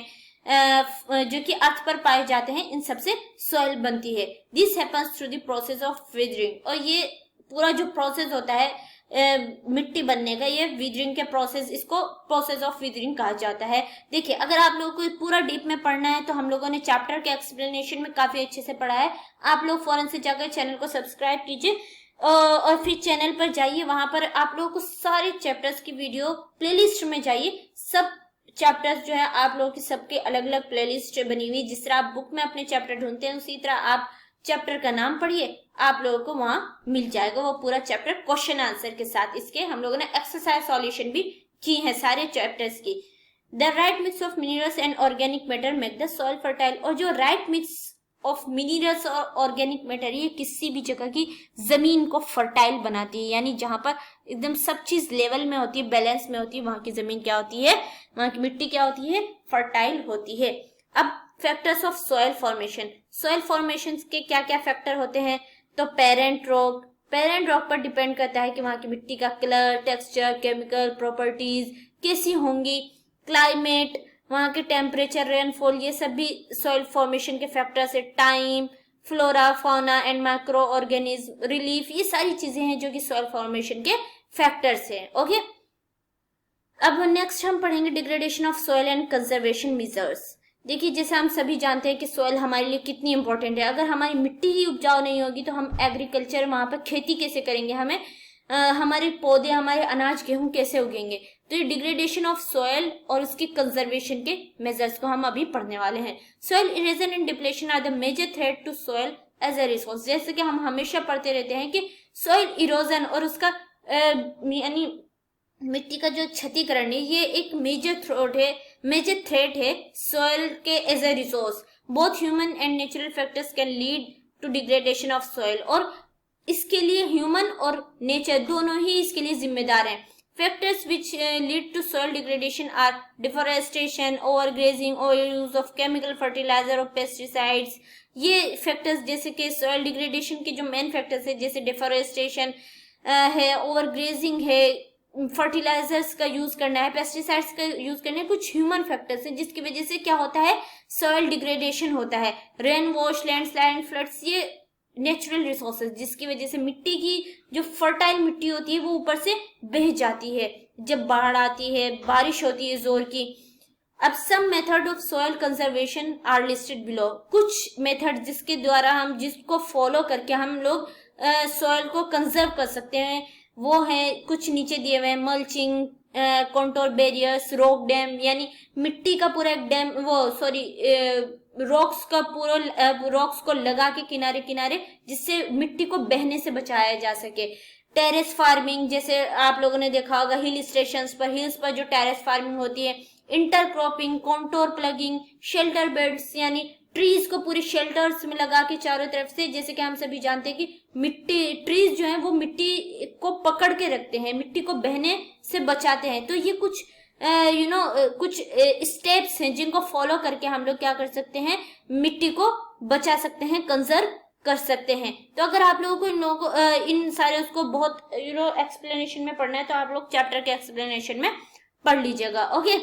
जो कि अर्थ पर पाए जाते हैं, इन सबसे सॉइल बनती है। This happens through the process of withering, और ये पूरा जो प्रोसेस होता है मिट्टी बनने का, ये विदरिंग के प्रोसेस, इसको प्रोसेस ऑफ विदरिंग कहा जाता है। देखिए, अगर आप लोगों को पूरा डीप में पढ़ना है तो हम लोगों ने चैप्टर के एक्सप्लेनेशन में काफी अच्छे से पढ़ा है। आप लोग फौरन से जाकर चैनल को सब्सक्राइब कीजिए और फिर चैनल पर जाइए, वहां पर आप लोगों को सारे चैप्टर्स की वीडियो प्लेलिस्ट में जाइए। सब चैप्टर्स जो है आप लोगों की सबके अलग अलग प्लेलिस्ट बनी हुई, जिस तरह आप बुक में अपने चैप्टर ढूंढते हैं उसी तरह आप चैप्टर का नाम पढ़िए, आप लोगों को वहां मिल जाएगा वो पूरा चैप्टर क्वेश्चन आंसर के साथ। इसके हम लोगों ने एक्सरसाइज सॉल्यूशन भी की है सारे चैप्टर्स की। The right mix of minerals and organic matter make the soil fertile, और जो राइट मिक्स ऑफ मिनरल्स और ऑर्गेनिक मैटर ये किसी भी जगह की जमीन को फर्टाइल बनाती है, यानी जहां पर एकदम सब चीज लेवल में होती है, बैलेंस में होती है, वहां की जमीन क्या होती है, वहां की मिट्टी क्या होती है, फर्टाइल होती है। अब factors of soil formation, soil formation के क्या क्या फैक्टर होते हैं, तो पेरेंट रॉक पर डिपेंड करता है कि वहां की मिट्टी का कलर, टेक्सचर, केमिकल प्रॉपर्टीज कैसी होंगी। क्लाइमेट, वहां के टेम्परेचर, रेनफॉल, ये सब भी सॉइल फॉर्मेशन के फैक्टर्स है। Time, flora, fauna and micro organism, relief, ये सारी चीजें हैं जो कि सॉइल फॉर्मेशन के फैक्टर्स हैं। ओके, अब नेक्स्ट हम पढ़ेंगे degradation of soil and conservation measures. देखिए, जैसे हम सभी जानते हैं कि सॉइल हमारे लिए कितनी इंपॉर्टेंट है। अगर हमारी मिट्टी ही उपजाऊ नहीं होगी तो हम एग्रीकल्चर, वहां पर खेती कैसे करेंगे, हमें हमारे पौधे, हमारे अनाज, गेहूं कैसे उगेंगे। तो ये डिग्रेडेशन ऑफ सॉइल और उसकी कंजर्वेशन के मेजर्स को हम अभी पढ़ने वाले हैं। Soil erosion and depletion are the major threat to soil as a resource. जैसे कि हम हमेशा पढ़ते रहते हैं कि सॉइल इरोजन और उसका यानी मिट्टी का जो क्षतिकरण है, ये एक मेजर थ्रेट है सॉइल के as a resource. Both human and natural factors can lead to degradation of soil, और इसके लिए ह्यूमन और नेचर दोनों ही इसके लिए जिम्मेदार हैं। Factors which lead to soil degradation are deforestation, overgrazing और यूज ऑफ केमिकल फर्टिलाइजर और पेस्टिसाइड्स। ये फैक्टर्स जैसे कि सॉइल डिग्रेडेशन के जो मेन फैक्टर्स है, जैसे डिफोरेस्टेशन है, ओवरग्रेजिंग है, फर्टिलाइजर्स का यूज करना है, पेस्टिसाइड्स का यूज करना है, कुछ ह्यूमन फैक्टर्स हैं जिसकी वजह से क्या होता है, सॉइल डिग्रेडेशन होता है। रेन वॉश, लैंडस्लाइड, फ्लड्स, ये नेचुरल रिसोर्सेज जिसकी वजह से मिट्टी की जो फर्टाइल मिट्टी होती है वो ऊपर से बह जाती है जब बाढ़ आती है, बारिश होती है जोर की। अब some method of soil conservation are listed below. कुछ मेथड जिसके द्वारा हम, जिसको फॉलो करके हम लोग सॉइल को कंजर्व कर सकते हैं, वो है कुछ नीचे दिए हुए हैं। Mulching, contour barriers, rock dam, यानी मिट्टी का पूरा एक डैम, रॉक्स को लगा के किनारे किनारे, जिससे मिट्टी को बहने से बचाया जा सके। टेरेस फार्मिंग, जैसे आप लोगों ने देखा होगा हिल स्टेशंस पर, हिल्स पर जो टेरेस फार्मिंग होती है। Intercropping, contour plugging, shelter beds, यानी ट्रीज को पूरे शेल्टर्स में लगा के चारों तरफ से, जैसे कि हम सभी जानते हैं कि मिट्टी, ट्रीज जो है वो मिट्टी को पकड़ के रखते हैं, मिट्टी को बहने से बचाते हैं। तो ये कुछ कुछ स्टेप्स हैं जिनको फॉलो करके हम लोग क्या कर सकते हैं, मिट्टी को बचा सकते हैं, कंजर्व कर सकते हैं। तो अगर आप लोगों को इन सारे उसको बहुत एक्सप्लेनेशन में पढ़ना है तो आप लोग चैप्टर के एक्सप्लेनेशन में पढ़ लीजिएगा। ओके,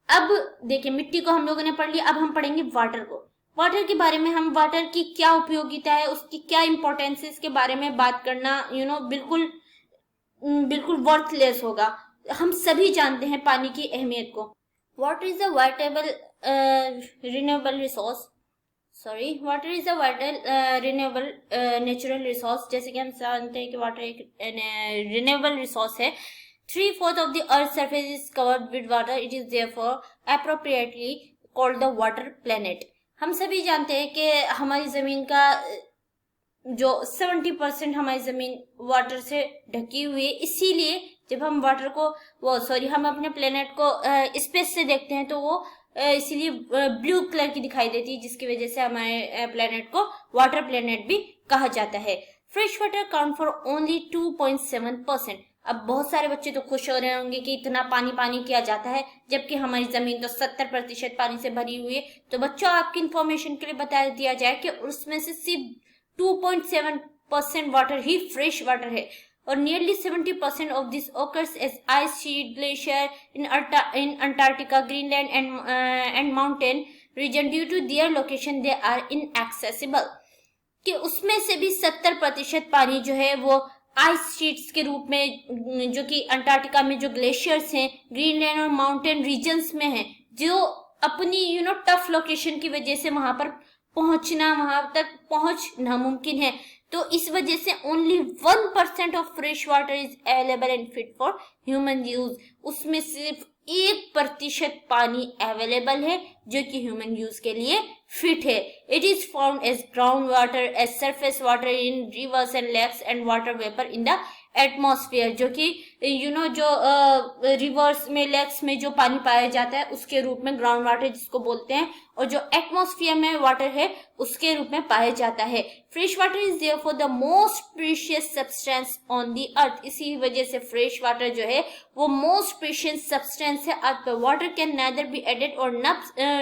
अब देखिए, मिट्टी को हम लोगों ने पढ़ लिया, अब हम पढ़ेंगे वाटर को। वाटर के बारे में, हम वाटर की क्या उपयोगिता है, उसकी क्या इंपॉर्टेंस है, इसके बारे में बात करना बिल्कुल वर्थलेस होगा। हम सभी जानते हैं पानी की अहमियत को। Water is a vital renewable resource, water is a vital renewable natural resource. जैसे कि हम जानते हैं कि वाटर एक रिन्यूएबल रिसोर्स है। 3/4 of the Earth's surface is covered with water. It is therefore appropriately called the water planet. हम सभी जानते हैं कि हमारी जमीन का जो 70% हमारी जमीन वाटर से ढकी हुई है, इसीलिए जब हम वाटर को हम अपने प्लेनेट को स्पेस से देखते हैं तो वो इसीलिए ब्लू कलर की दिखाई देती है, जिसकी वजह से हमारे प्लेनेट को वाटर प्लेनेट भी कहा जाता है। Fresh water count for only 2.7%। अब बहुत सारे बच्चे तो खुश हो रहे होंगे कि इतना पानी पानी किया जाता है, जबकि हमारी जमीन तो 70% पानी से भरी हुई है। तो बच्चों, आपकी इंफॉर्मेशन के लिए बता दिया जाए कि उसमें से सिर्फ 2.7% वाटर ही फ्रेश वाटर है, और nearly 70% of this occurs as ice sheet, glacier in Antarctica, Greenland and mountain region. Due to their location, they are inaccessible. कि उसमें से भी 70% पानी जो है वो आइस शीट्स के रूप में, जो कि अंटार्कटिका में जो ग्लेशियर्स हैं, ग्रीनलैंड और माउंटेन रीजन्स में हैं, जो अपनी टफ लोकेशन की वजह से वहां पर पहुंचना, वहां तक पहुंच नामुमकिन है। तो इस वजह से only 1% of fresh water is available and fit for human use. उसमें सिर्फ 1% पानी अवेलेबल है जो कि ह्यूमन यूज के लिए फिट है। It is found as ground water, as surface water in rivers and lakes and water vapour in the atmosphere, जो कि जो रिवर्स में, लेक्स में जो पानी पाया जाता है उसके रूप में ग्राउंड वाटर जिसको बोलते हैं, और जो एटमॉस्फेयर में वाटर है उसके रूप में पाया जाता है। Fresh water is therefore the most precious substance on the earth. इसी वजह से फ्रेश वाटर जो है वो मोस्ट प्रीशियस सब्सटेंस है अर्थ पर। Water can neither be added और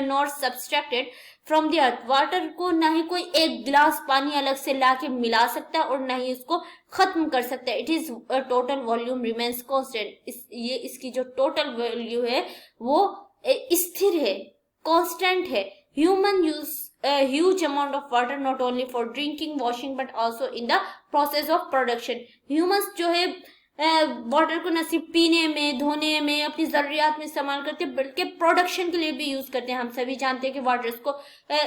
not subtracted from the earth. Water को ना ही कोई एक गिलास पानी अलग से ला के मिला सकता है और ना ही उसको खत्म कर सकता है। It is total volume remains constant. ये इसकी जो टोटल वैल्यू है वो स्थिर है, कांस्टेंट है। Human use huge amount of water not only for drinking, washing but also in the process of production. Humans जो है वाटर को न सिर्फ पीने में, धोने में, अपनी जरूरियात में इस्तेमाल करते हैं, बल्कि प्रोडक्शन के लिए भी यूज करते हैं। हम सभी जानते हैं कि वाटर को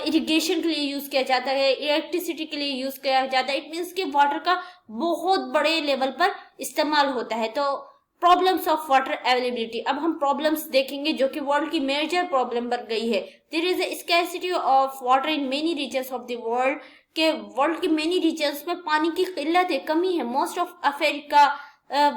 इरिगेशन के लिए यूज किया जाता है, इलेक्ट्रिसिटी के लिए यूज किया जाता है। इट मीन्स कि वाटर का बहुत बड़े लेवल पर इस्तेमाल होता है। तो प्रॉब्लम्स ऑफ वाटर अवेलेबिलिटी, अब हम प्रॉब्लम्स देखेंगे जो कि वर्ल्ड की मेजर प्रॉब्लम बन गई है। There is a scarcity of water in many regions of the world, के वर्ल्ड के मेनी रीजन्स में पानी की किल्लत है, कमी है। Most of Africa,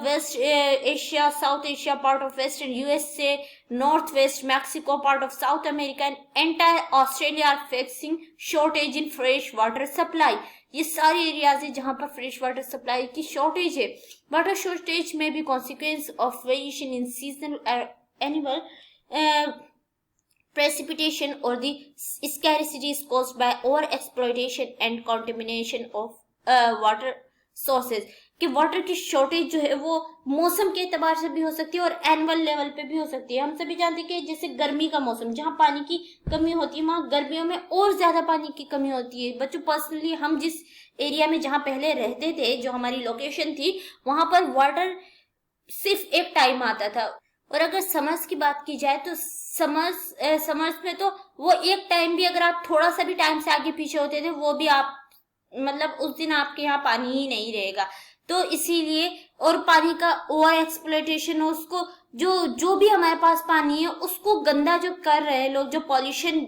West Asia, South Asia, part of western USA, north west Mexico, part of South America and entire Australia are facing shortage in fresh water supply. ये सारे एरियाज है जहां पर फ्रेश वाटर सप्लाई की shortage है। Water shortage में भी consequence of variation in seasonal annual precipitation or the scarcity is caused by over exploitation and contamination of water sources। कि वाटर की शॉर्टेज जो है वो मौसम के एतबार से भी हो सकती है और एनुअल लेवल पे भी हो सकती है। हम सभी जानते हैं कि जैसे गर्मी का मौसम, जहाँ पानी की कमी होती है वहाँ गर्मियों में और ज्यादा पानी की कमी होती है। बच्चों, पर्सनली हम जिस एरिया में जहाँ पहले रहते थे, जो हमारी लोकेशन थी, वहां पर वाटर सिर्फ एक टाइम आता था। और अगर समर्स की बात की जाए तो समर्स में तो वो एक टाइम भी, अगर आप थोड़ा सा भी टाइम से आगे पीछे होते थे, वो भी आप मतलब उस दिन आपके यहाँ पानी ही नहीं रहेगा। तो इसीलिए, और पानी का ओवर एक्सप्लॉयटेशन, उसको जो भी हमारे पास पानी है उसको गंदा जो कर रहे हैं लोग, जो पॉल्यूशन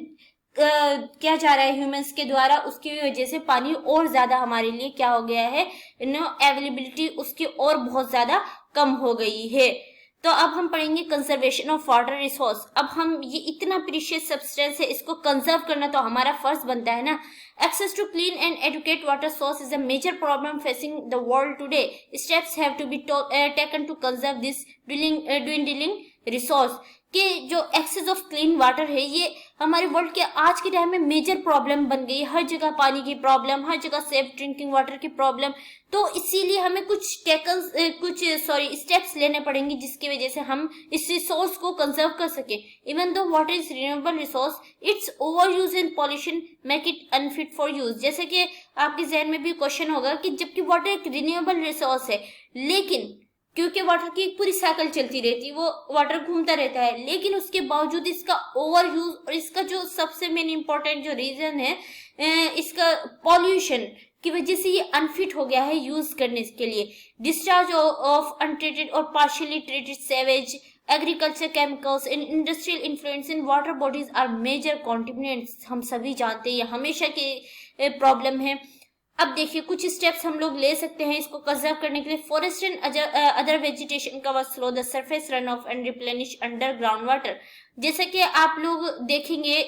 किया जा रहा है ह्यूमंस के द्वारा, उसकी वजह से पानी और ज्यादा हमारे लिए क्या हो गया है, अवेलेबिलिटी उसकी और बहुत ज्यादा कम हो गई है। तो अब हम पढ़ेंगे कंजर्वेशन ऑफ वाटर रिसोर्स। अब हम ये इतना प्रीशियस सब्सटेंस है, इसको कंजर्व करना तो हमारा फर्ज बनता है ना। Access to clean and adequate water source is a major problem facing the world today. Steps have to be taken to conserve this dwindling resource। कि जो एक्सेस ऑफ क्लीन वाटर है ये हमारे वर्ल्ड के आज के टाइम में major problem बन गई है। हर जगह पानी की प्रॉब्लम, हर जगह सेफ ड्रिंकिंग वाटर की प्रॉब्लम। तो इसीलिए हमें कुछ स्टेप्स लेने पड़ेंगे जिसकी वजह से हम इस रिसोर्स को कंजर्व कर सके। Even though water is renewable resource, it's over use and pollution make it unfit for use. जैसे कि आपके जहन में भी क्वेश्चन होगा कि जबकि वाटर एक रिन्यूएबल रिसोर्स है, लेकिन क्योंकि वाटर की एक पूरी साइकिल चलती रहती है, वो वाटर घूमता रहता है, लेकिन उसके बावजूद इसका ओवर यूज, और इसका जो सबसे मेन इंपॉर्टेंट जो रीजन है, इसका पॉल्यूशन की वजह से ये अनफिट हो गया है यूज करने के लिए। डिस्चार्ज ऑफ अनट्रीटेड और partially treated sewage, agriculture chemicals and industrial influence in water bodies are major contaminants. हम सभी जानते हैं ये हमेशा की प्रॉब्लम है। अब देखिए कुछ स्टेप्स हम लोग ले सकते हैं इसको कंजर्व करने के लिए। Forest and other vegetation cover slow the surface run of and replenish underground water. जैसे कि आप लोग देखेंगे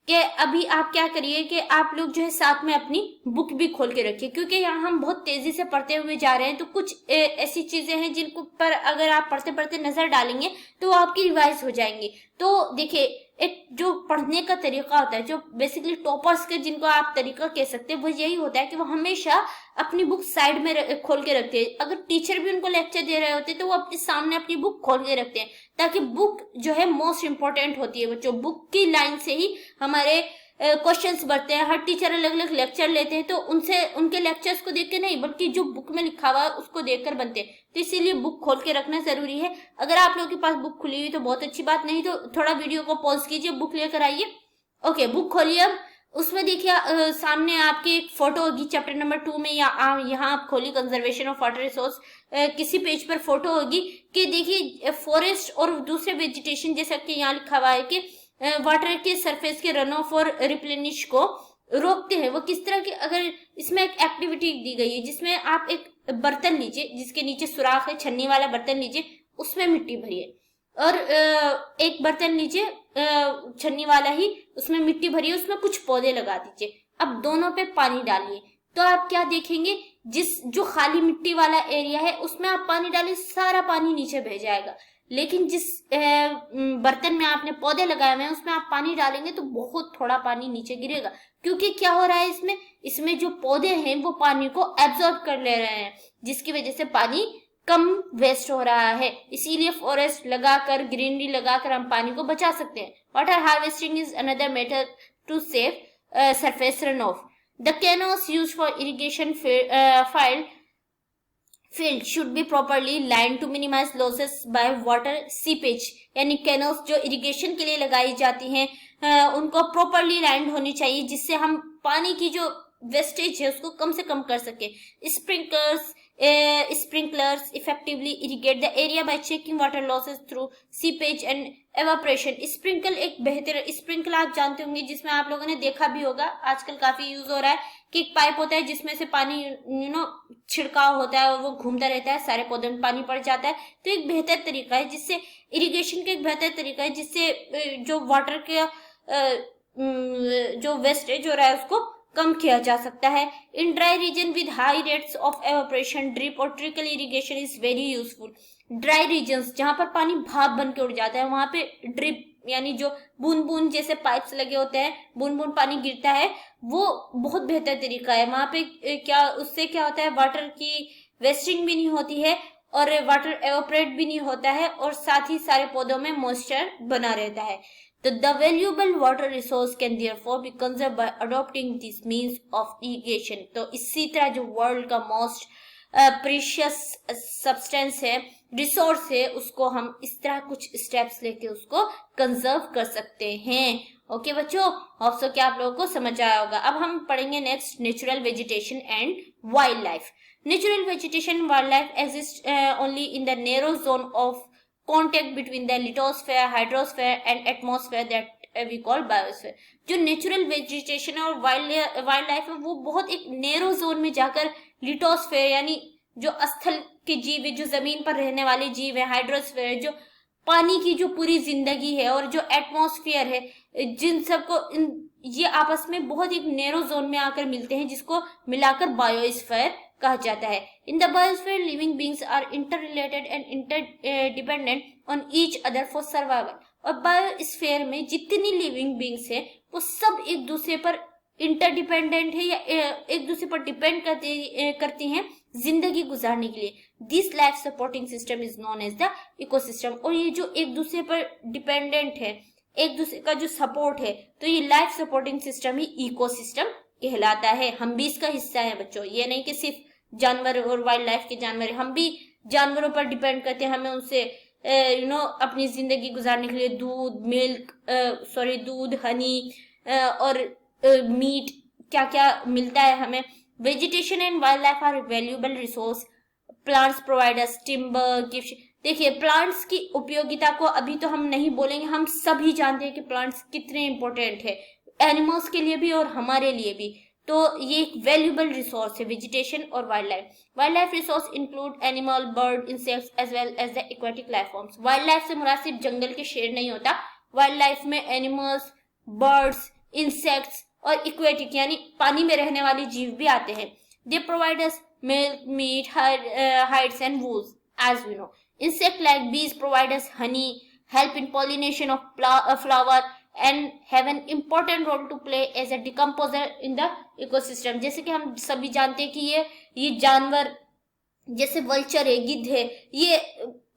कि अभी आप क्या करिए कि आप लोग जो है साथ में अपनी बुक भी खोल के रखिए, क्योंकि यहाँ हम बहुत तेजी से पढ़ते हुए जा रहे हैं, तो कुछ ऐसी चीजें हैं जिनको पर अगर आप पढ़ते पढ़ते नजर डालेंगे तो वो आपकी रिवाइज हो जाएंगी। तो देखिए, एक जो पढ़ने का तरीका होता है, जो बेसिकली टॉपर्स के जिनको आप तरीका कह सकते हैं, वो यही होता है कि वो हमेशा अपनी बुक साइड में खोल के रखते हैं। अगर टीचर भी उनको लेक्चर दे रहे होते हैं तो वो अपने सामने अपनी बुक खोल के रखते हैं, ताकि बुक जो है मोस्ट इंपॉर्टेंट होती है बच्चों। बुक की लाइन से ही हमारे क्वेश्चंस बढ़ते हैं। हर टीचर अलग अलग लेक्चर लेते हैं, तो उनसे उनके लेक्चर्स को देख के नहीं, बल्कि जो बुक में लिखा हुआ है उसको देखकर बनते हैं। तो इसीलिए बुक खोल के रखना जरूरी है। अगर आप लोगों के पास बुक खुली हुई तो बहुत अच्छी बात, नहीं तो थोड़ा वीडियो को पॉज कीजिए, बुक लेकर आइए। ओके, बुक खोलिए। अब उसमें देखिए सामने आपकी एक फोटो होगी चैप्टर नंबर 2 में, या यहाँ आप खोलिए कंजर्वेशन ऑफ वाटर रिसोर्स। किसी पेज पर फोटो होगी कि देखिए फॉरेस्ट और दूसरे वेजिटेशन, जैसा कि यहाँ लिखा हुआ है कि वाटर के सरफेस के रन ऑफ और रिप्लेनिश को रोकते हैं। वो किस तरह की, अगर इसमें एक एक्टिविटी दी गई है जिसमें आप एक बर्तन लीजिए जिसके नीचे सुराख है, छन्नी वाला बर्तन लीजिए, उसमें मिट्टी भरिए, और एक बर्तन लीजिए छन्नी वाला ही, उसमें मिट्टी भरिए, उसमें कुछ पौधे लगा दीजिए। अब दोनों पे पानी डालिए, तो आप क्या देखेंगे, जिस जो खाली मिट्टी वाला एरिया है उसमें आप पानी डालिए, सारा पानी नीचे बह जाएगा। लेकिन जिस बर्तन में आपने पौधे लगाए हुए हैं उसमें आप पानी डालेंगे तो बहुत थोड़ा पानी नीचे गिरेगा, क्योंकि क्या हो रहा है इसमें जो पौधे हैं वो पानी को एब्जॉर्ब कर ले रहे हैं, जिसकी वजह से पानी कम वेस्ट हो रहा है। इसीलिए फॉरेस्ट लगाकर, ग्रीनरी लगाकर हम पानी को बचा सकते हैं। Water harvesting is another method to save surface runoff. The canals used for irrigation field should be properly lined to minimize losses by water seepage। यानी कैनोस जो इरिगेशन के लिए लगाई जाती हैं उनको प्रॉपरली लाइंड होनी चाहिए, जिससे हम पानी की जो वेस्टेज है उसको कम से कम कर सके। Sprinklers effectively irrigate the area bye checking water losses through seepage and evaporation. Sprinkle आप जानते होंगे, जिसमें आप लोगों ने देखा भी होगा, आजकल काफी यूज हो रहा है कि एक पाइप होता है जिसमें से पानी छिड़काव होता है और वो घूमता रहता है, सारे पौधों में पानी पड़ जाता है। तो एक बेहतर तरीका है जिससे इरिगेशन का एक बेहतर तरीका है जिससे जो वाटर के जो वेस्टेज हो रहा है उसको कम किया जा सकता है। In dry region with high rates of evaporation drip और trickle irrigation is very useful. Dry regions जहां पर पानी भाप बन के उड़ जाता है वहां पे ड्रिप यानी जो बूंद बूंद जैसे पाइप्स लगे होते हैं, बूंद बूंद पानी गिरता है, वो बहुत बेहतर तरीका है। वहां पे उससे क्या होता है, वाटर की वेस्टिंग भी नहीं होती है और वाटर एवापोरेट भी नहीं होता है, और साथ ही सारे पौधों में मॉइस्चर बना रहता है। तो the valuable water resource can therefore be conserved by adopting these means of irrigation। तो इसी तरह जो वर्ल्ड का मोस्ट प्रीशियस सब्सटेंस है, रिसोर्स है, उसको हम इस तरह कुछ स्टेप्स लेके उसको कंजर्व कर सकते हैं। ओके बच्चों, होप सो कि आप लोगों को समझ आया होगा। अब हम पढ़ेंगे next natural vegetation and wild life. Natural vegetation and wildlife exist only in the narrow zone of contact between the lithosphere, hydrosphere and atmosphere that we call biosphere। जो नेचुरल वेजिटेशन और वाइल्ड लाइफ है वो बहुत एक narrow zone में जाकर lithosphere यानी जो स्थल के जीव है, जो जमीन पर रहने वाले जीव है, हाइड्रोस्फेयर जो पानी की जो पूरी जिंदगी है, और जो एटमॉस्फेयर है, जिन सबको ये आपस में बहुत एक नैरो जोन में आकर मिलते हैं, जिसको मिलाकर बायोस्फीयर कहा जाता है। In the biosphere living beings are interrelated and interdependent on each other for survival. और बायोस्फीयर में जितनी लिविंग बींग्स है वो सब एक दूसरे पर इंटरडिपेंडेंट है या एक दूसरे पर डिपेंड करती हैं जिंदगी गुजारने के लिए। This life supporting system is known as the ecosystem. और ये जो एक दूसरे पर डिपेंडेंट है, एक दूसरे का जो सपोर्ट है, तो ये लाइफ सपोर्टिंग सिस्टम ही इकोसिस्टम कहलाता है। हम भी इसका हिस्सा है बच्चों, ये नहीं कि सिर्फ जानवर और वाइल्ड लाइफ के जानवर, हम भी जानवरों पर डिपेंड करते हैं। हमें उनसे अपनी जिंदगी गुजारने के लिए दूध, हनी और मीट क्या क्या मिलता है हमें। Vegetation and wild life are valuable resource. Plants provide us timber, gift. देखिए प्लांट्स की उपयोगिता को अभी तो हम नहीं बोलेंगे, हम सभी जानते हैं कि प्लांट्स कितने इंपॉर्टेंट है एनिमल्स के लिए भी और हमारे लिए भी। तो ये एक वैल्यूएबल रिसोर्स है वेजिटेशन और wild life. Wild life resource include animal, bird, insects as well as the aquatic life forms. Wild life से मुराद सिर्फ जंगल के शेर नहीं होता, वाइल्ड लाइफ में एनिमल्स, बर्ड्स, इंसेक्ट्स और इक्वेटिक यानी पानी में रहने वाले जीव भी आते हैं। They provide us milk, meat, hides and wools, as we know. Insect like bees provide us honey, help in pollination of flower and have an important role to play as a decomposer in the ecosystem. जैसे कि हम सभी जानते हैं कि ये जानवर जैसे वल्चर है, गिद्ध है, ये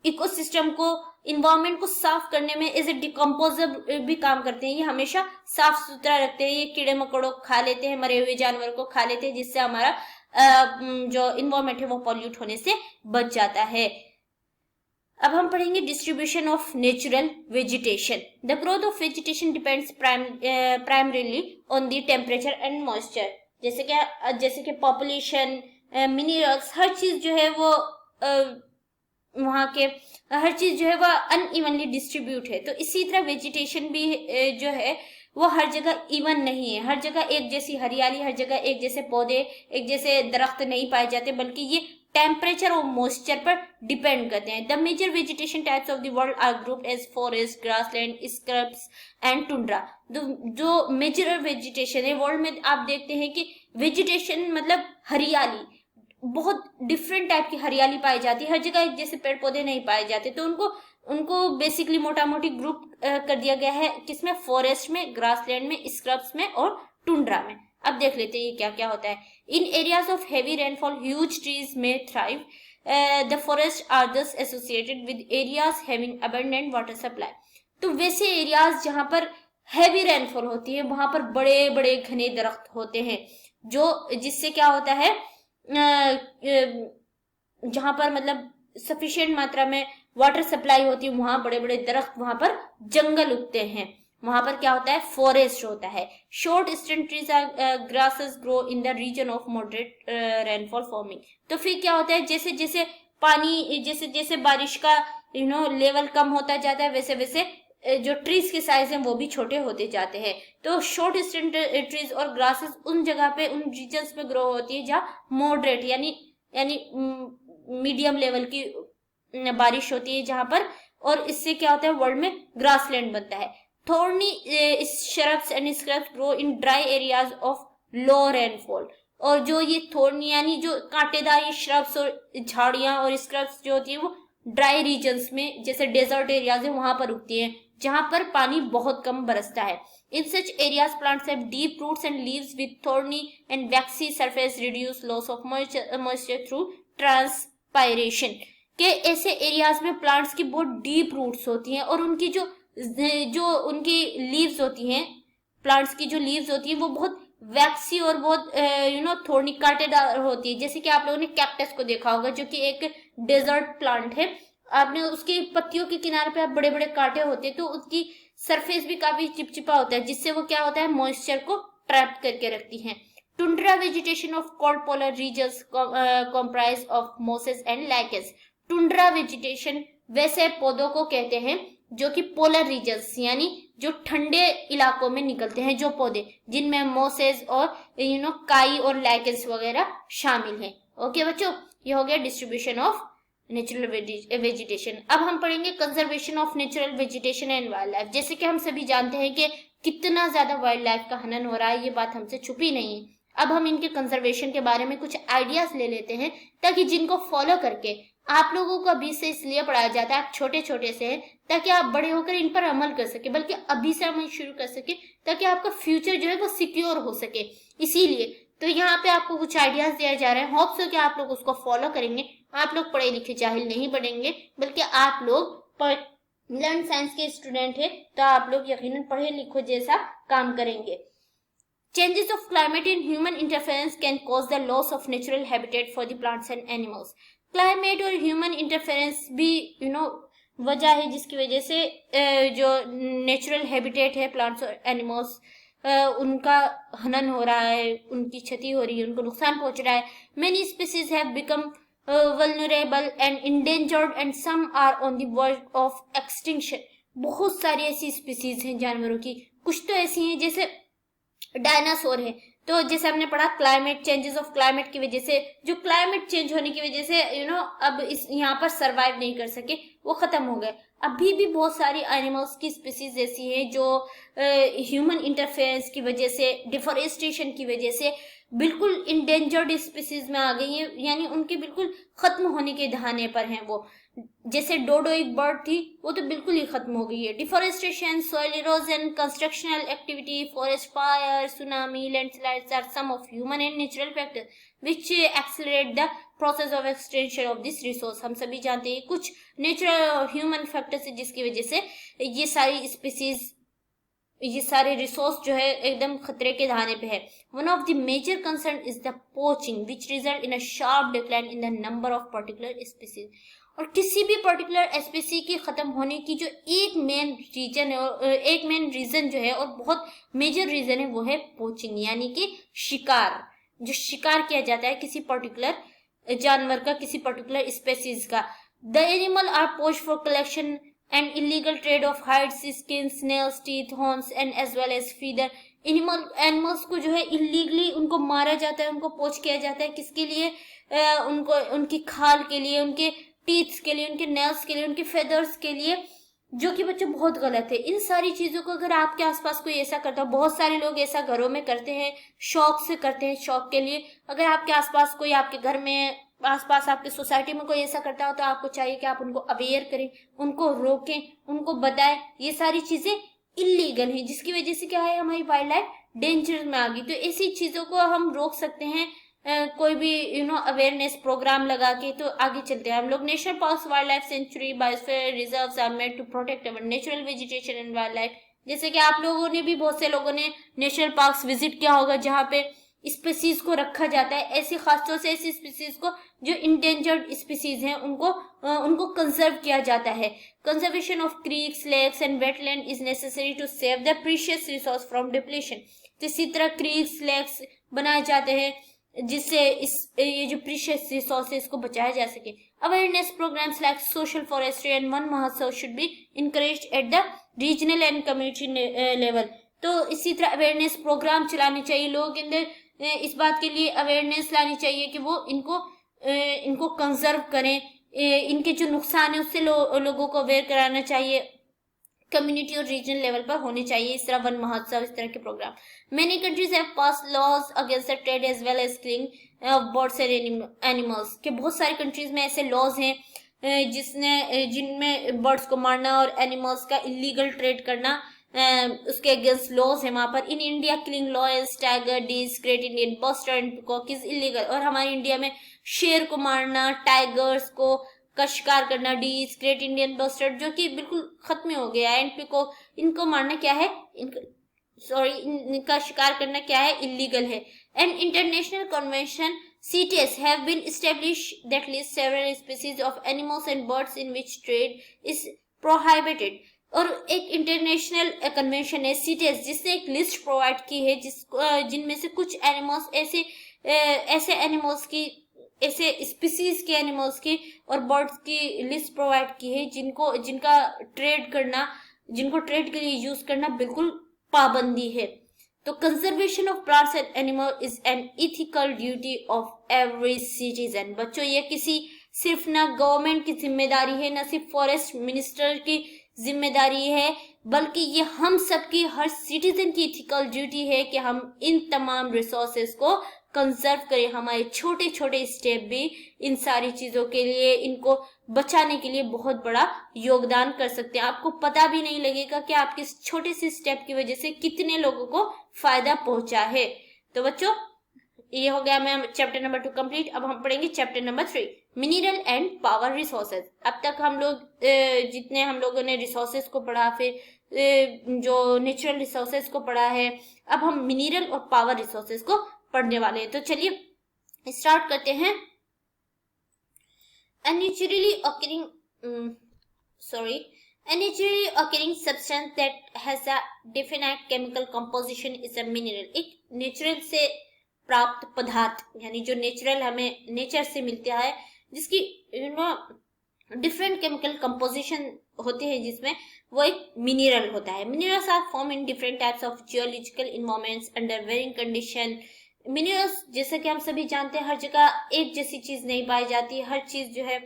इकोसिस्टम को, इन्वायरमेंट को साफ करने में एज ए डिकम्पोजर भी काम करते हैं। ये हमेशा साफ सुथरा रखते हैं। ये कीड़े मकोड़ों को खा लेते हैं, मरे हुए जानवरों को खा लेते हैं, जिससे हमारा जो इन्वायरमेंट है वो पॉल्यूट होने से बच जाता है। अब हम पढ़ेंगे distribution of natural vegetation. The growth of vegetation depends primarily on the temperature and moisture. जैसे कि पॉपुलेशन, मिनरल्स, हर चीज जो है वो वहाँ के हर चीज जो है वह अनइवनली डिस्ट्रीब्यूट है। तो इसी तरह वेजिटेशन भी जो है वो हर जगह इवन नहीं है। हर जगह एक जैसी हरियाली, हर जगह एक जैसे पौधे, एक जैसे दरख्त नहीं पाए जाते, बल्कि ये टेम्परेचर और मॉइस्चर पर डिपेंड करते हैं। The major vegetation types of the world are grouped as forest, grassland, scrubs and tundra. जो मेजर वेजिटेशन है वर्ल्ड में, आप देखते हैं कि वेजिटेशन मतलब हरियाली, बहुत डिफरेंट टाइप की हरियाली पाई जाती है। हर जगह एक जैसे पेड़ पौधे नहीं पाए जाते, तो उनको बेसिकली मोटा मोटी ग्रुप कर दिया गया है। किसमें? फॉरेस्ट में, ग्रासलैंड में, स्क्रब्स में और टुंड्रा में। अब देख लेते हैं ये क्या क्या होता है। In areas of heavy rainfall huge trees में thrive. The forest are thus associated with areas having abundant water supply. तो वैसे एरियाज जहां पर हैवी रेनफॉल होती है वहां पर बड़े बड़े घने दरख्त होते हैं, जो जिससे क्या होता है, जहां पर मतलब सफिशिएंट मात्रा में वाटर सप्लाई होती है वहां बड़े बड़े दरख्त, वहां पर जंगल उगते हैं, वहां पर क्या होता है, फॉरेस्ट होता है। Short stem trees are grasses grow in the region of moderate rainfall forming. तो फिर क्या होता है, जैसे जैसे पानी, जैसे जैसे बारिश का लेवल कम होता जाता है, वैसे वैसे जो ट्रीज के साइज हैं वो भी छोटे होते जाते हैं। तो शॉर्ट स्टेम ट्रीज और ग्रासेस उन जगह पे, उन रीजन्स में ग्रो होती है जहाँ मॉडरेट यानी मीडियम लेवल की बारिश होती है जहां पर, और इससे क्या होता है, वर्ल्ड में ग्रासलैंड बनता है। Thorny shrubs and scrubs grow in dry areas of low rainfall. और जो ये थॉर्नी यानी जो कांटेदार ये श्रब्स और झाड़ियां और स्क्रब्स जो होती है वो ड्राई रीजन्स में, जैसे डेजर्ट एरियाज है, वहां पर उगती है जहां पर पानी बहुत कम बरसता है। In such areas plants have deep roots and leaves with thorny and waxy surface reduce loss of moisture through transpiration. के ऐसे एरियाज में प्लांट्स की बहुत डीप रूट्स होती हैं और उनकी जो उनकी लीव्स होती हैं, प्लांट्स की जो लीव्स होती है वो बहुत वैक्सी और बहुत थोड़ी कांटेदार होती है। जैसे कि आप लोगों ने कैक्टस को देखा होगा, जो कि एक डेजर्ट प्लांट है। आपने उसकी पत्तियों के किनारे पे बड़े बड़े कांटे होते हैं, तो उसकी सरफेस भी काफी चिपचिपा होता है, जिससे वो क्या होता है, मॉइस्चर को ट्रैप करके रखती है। Tundra vegetation of cold polar regions comprise of mosses and lichens. Tundra vegetation वैसे पौधों को कहते हैं जो कि पोलर रीजन्स यानी जो ठंडे इलाकों में निकलते हैं, जो पौधे जिनमें मोसेस और काई और लाइकेंस वगैरह शामिल हैं। ओके बच्चों, ये हो गया डिस्ट्रीब्यूशन ऑफ नेचुरल वेजिटेशन। अब हम पढ़ेंगे conservation of natural vegetation and wild life. जैसे कि हम सभी जानते हैं कि कितना ज्यादा वाइल्ड लाइफ का हनन हो रहा है, ये बात हमसे छुपी नहीं है। अब हम इनके कंजर्वेशन के बारे में कुछ आइडियाज ले लेते हैं, ताकि जिनको फॉलो करके आप लोगों को अभी से इसलिए पढ़ाया जाता है, आप छोटे छोटे से हैं, ताकि आप बड़े होकर इन पर अमल कर सके, बल्कि अभी से अमल शुरू कर सके, ताकि आपका फ्यूचर जो है वो सिक्योर हो सके। इसीलिए तो यहाँ पे आपको कुछ आइडियाज दिया जा रहा है। होप्स हो कि आप लोग उसको फॉलो करेंगे। आप लोग पढ़े लिखे जाहिल नहीं बनेंगे, बल्कि आप लोग लर्न साइंस के स्टूडेंट है, तो आप लोग यकीनन पढ़े लिखो जैसा काम करेंगे। Changes of climate and human interference can cause the loss of natural habitat for the plants and animals. Climate और ह्यूमन इंटरफेरेंस भी वजह है जिसकी वजह से जो नेचुरल हैबिटेट है प्लांट्स और एनिमल्स, उनका हनन हो रहा है, उनकी क्षति हो रही है, उनको नुकसान पहुंच रहा है। Many species have become vulnerable and endangered and some are on the verge of extinction. बहुत सारी ऐसी स्पीसीज हैं जानवरों की, कुछ तो ऐसी हैं जैसे डायनासोर है, तो जैसे हमने पढ़ा क्लाइमेट चेंजेस ऑफ क्लाइमेट की वजह से, जो क्लाइमेट चेंज होने की वजह से अब इस यहाँ पर सरवाइव नहीं कर सके, वो खत्म हो गए। अभी भी बहुत सारी एनिमल्स की स्पीसीज ऐसी हैं जो ह्यूमन इंटरफेरेंस की वजह से, डिफोरेस्टेशन की वजह से बिल्कुल इंडेंजर्ड स्पीसीज में आ गई है, यानी उनके बिल्कुल खत्म होने के दहाने पर हैं वो। जैसे डोडो एक बर्ड थी, वो तो बिल्कुल ही खत्म हो गई है। Deforestation, soil erosion, constructional activity, forest fire, tsunami, landslides are some of human and natural factors which accelerate the process of extension of this resource. हम सभी जानते हैं कुछ नेचुरल और ह्यूमन फैक्टर्स है जिसकी वजह से ये सारी स्पीसीज, ये सारे रिसोर्स जो है एकदम खतरे के दहाने पे है। One of the major concern is the poaching which result in a sharp decline in the number of particular species. और किसी भी पर्टिकुलर स्पीसी की खत्म होने की जो एक मेन रीजन है, एक मेन रीजन जो है और बहुत मेजर रीजन है, वो है पोचिंग, यानी कि शिकार। जो शिकार किया जाता है किसी पर्टिकुलर जानवर का, किसी पर्टिकुलर स्पीसीज का। द एनिमल आर पोच for collection and illegal trade of hides, skins, nails, teeth, horns and as well as feather। Animals को जो है इलीगली उनको मारा जाता है, उनको पोच किया जाता है। किसके लिए? उनको, उनकी खाल के लिए, उनके टीथ्स के लिए, उनके नेल्स के लिए, उनके फेदर्स के लिए, जो कि बच्चों बहुत गलत है। इन सारी चीजों को अगर आपके आसपास कोई ऐसा करता है, बहुत सारे लोग ऐसा घरों में करते हैं, शौक से करते हैं, शौक के लिए। अगर आपके आसपास कोई, आपके घर में आसपास आपके सोसाइटी में कोई ऐसा करता हो, तो आपको चाहिए कि आप उनको अवेयर करें, उनको रोकें, उनको बताएं ये सारी चीजें इलीगल हैं, जिसकी वजह से क्या है, हमारी वाइल्ड लाइफ डेंजर में आ गई। तो ऐसी चीजों को हम रोक सकते हैं कोई भी अवेयरनेस प्रोग्राम लगा के। तो आगे चलते हैं हम लोग। National parks, wild life sanctuary, biosphere reserves are made to protect our natural vegetation and wild life. जैसे कि आप लोगों ने भी, बहुत से लोगों ने नेशनल पार्क्स विजिट किया होगा जहाँ पे स्पीसीज को रखा जाता है, ऐसी खासतौर से ऐसी स्पीसीज को जो इंडेंजर्ड स्पीसीज हैं, उनको कंजर्व किया जाता है। Conservation of creeks, lakes and wetland is necessary to save the precious resource from depletion. इसी तरह क्रीक्स, लेक्स बनाए जाते हैं जिससे ये जो प्रीशियस रिसोर्सेज को बचाया जा सके। Awareness programmes like social forestry and Van Mahotsav should be encouraged at the regional and community level. तो इसी तरह अवेयरनेस प्रोग्राम चलाने चाहिए, लोग इस बात के लिए अवेयरनेस लानी चाहिए कि वो इनको कंजर्व करें, इनके जो नुकसान है उससे लोगों को अवेयर कराना चाहिए। कम्युनिटी और रीजनल लेवल पर होने चाहिए इस तरह वन महोत्सव, इस तरह के programme. Many countries have passed laws against the trade as well as killing of birds and animals. के बहुत सारी कंट्रीज में ऐसे लॉज हैं जिनमें बर्ड्स को मारना और एनिमल्स का इलीगल ट्रेड करना, उसके अगेंस्ट लॉज है वहां पर। In India killing lions, tiger, deers, great Indian bustard and peacock is illegal. और हमारे इंडिया में शेर को मारना, टाइगर्स को का शिकार करना, डीज, ग्रेट इंडियन बस्टर्ड जो कि बिल्कुल खत्म हो गया है, एंड पीकॉक, इनको मारना क्या है, इनका शिकार करना क्या है, इलीगल है। And international convention CITES have been established that lists several species of animals and birds in which trade is prohibited। और एक इंटरनेशनल कन्वेंशन है CITES जिसने एक लिस्ट प्रोवाइड की है जिनमें से कुछ एनिमल्स ऐसे एनिमल्स की, ऐसे स्पीसीज के एनिमल्स की और बर्ड्स की लिस्ट प्रोवाइड की है जिनका ट्रेड करना, जिनको ट्रेड के लिए यूज करना बिल्कुल पाबंदी है। तो conservation of plants and animal is an ethical duty of every citizen. बच्चों, ये किसी सिर्फ ना गवर्नमेंट की जिम्मेदारी है, ना सिर्फ फॉरेस्ट मिनिस्टर की जिम्मेदारी है, बल्कि ये हम सबकी, हर सिटीजन की इथिकल ड्यूटी है कि हम इन तमाम रिसोर्सेज को कंजर्व करें। हमारे छोटे छोटे स्टेप भी इन सारी चीजों के लिए, इनको बचाने के लिए बहुत बड़ा योगदान कर सकते हैं। आपको पता भी नहीं लगेगा कि आपके इस छोटे से स्टेप की वजह से कितने लोगों को फायदा पहुंचा है। तो बच्चों, ये हो गया मैम चैप्टर नंबर 2 कंप्लीट। अब हम पढ़ेंगे chapter number 3, mineral and power resources. अब तक हम लोग जितने हम लोगों ने रिसोर्सेज को पढ़ा, फिर जो नेचुरल रिसोर्सेज को पढ़ा है, अब हम मिनरल और पावर रिसोर्सेज को पढ़ने वाले हैं। तो चलिए स्टार्ट करते हैं। A naturally occurring substance that has a definite chemical composition is a mineral। एक नेचुरल से प्राप्त पदार्थ, यानी जो नेचुरल हमें नेचर से मिलता है, जिसकी डिफरेंट केमिकल कंपोजिशन होते हैं जिसमें वो एक मिनरल होता है। Minerals are form in different types of geological environments under varying condition. Minerals जैसे कि हम सभी जानते हैं हर जगह एक जैसी चीज नहीं पाई जाती, हर चीज जो है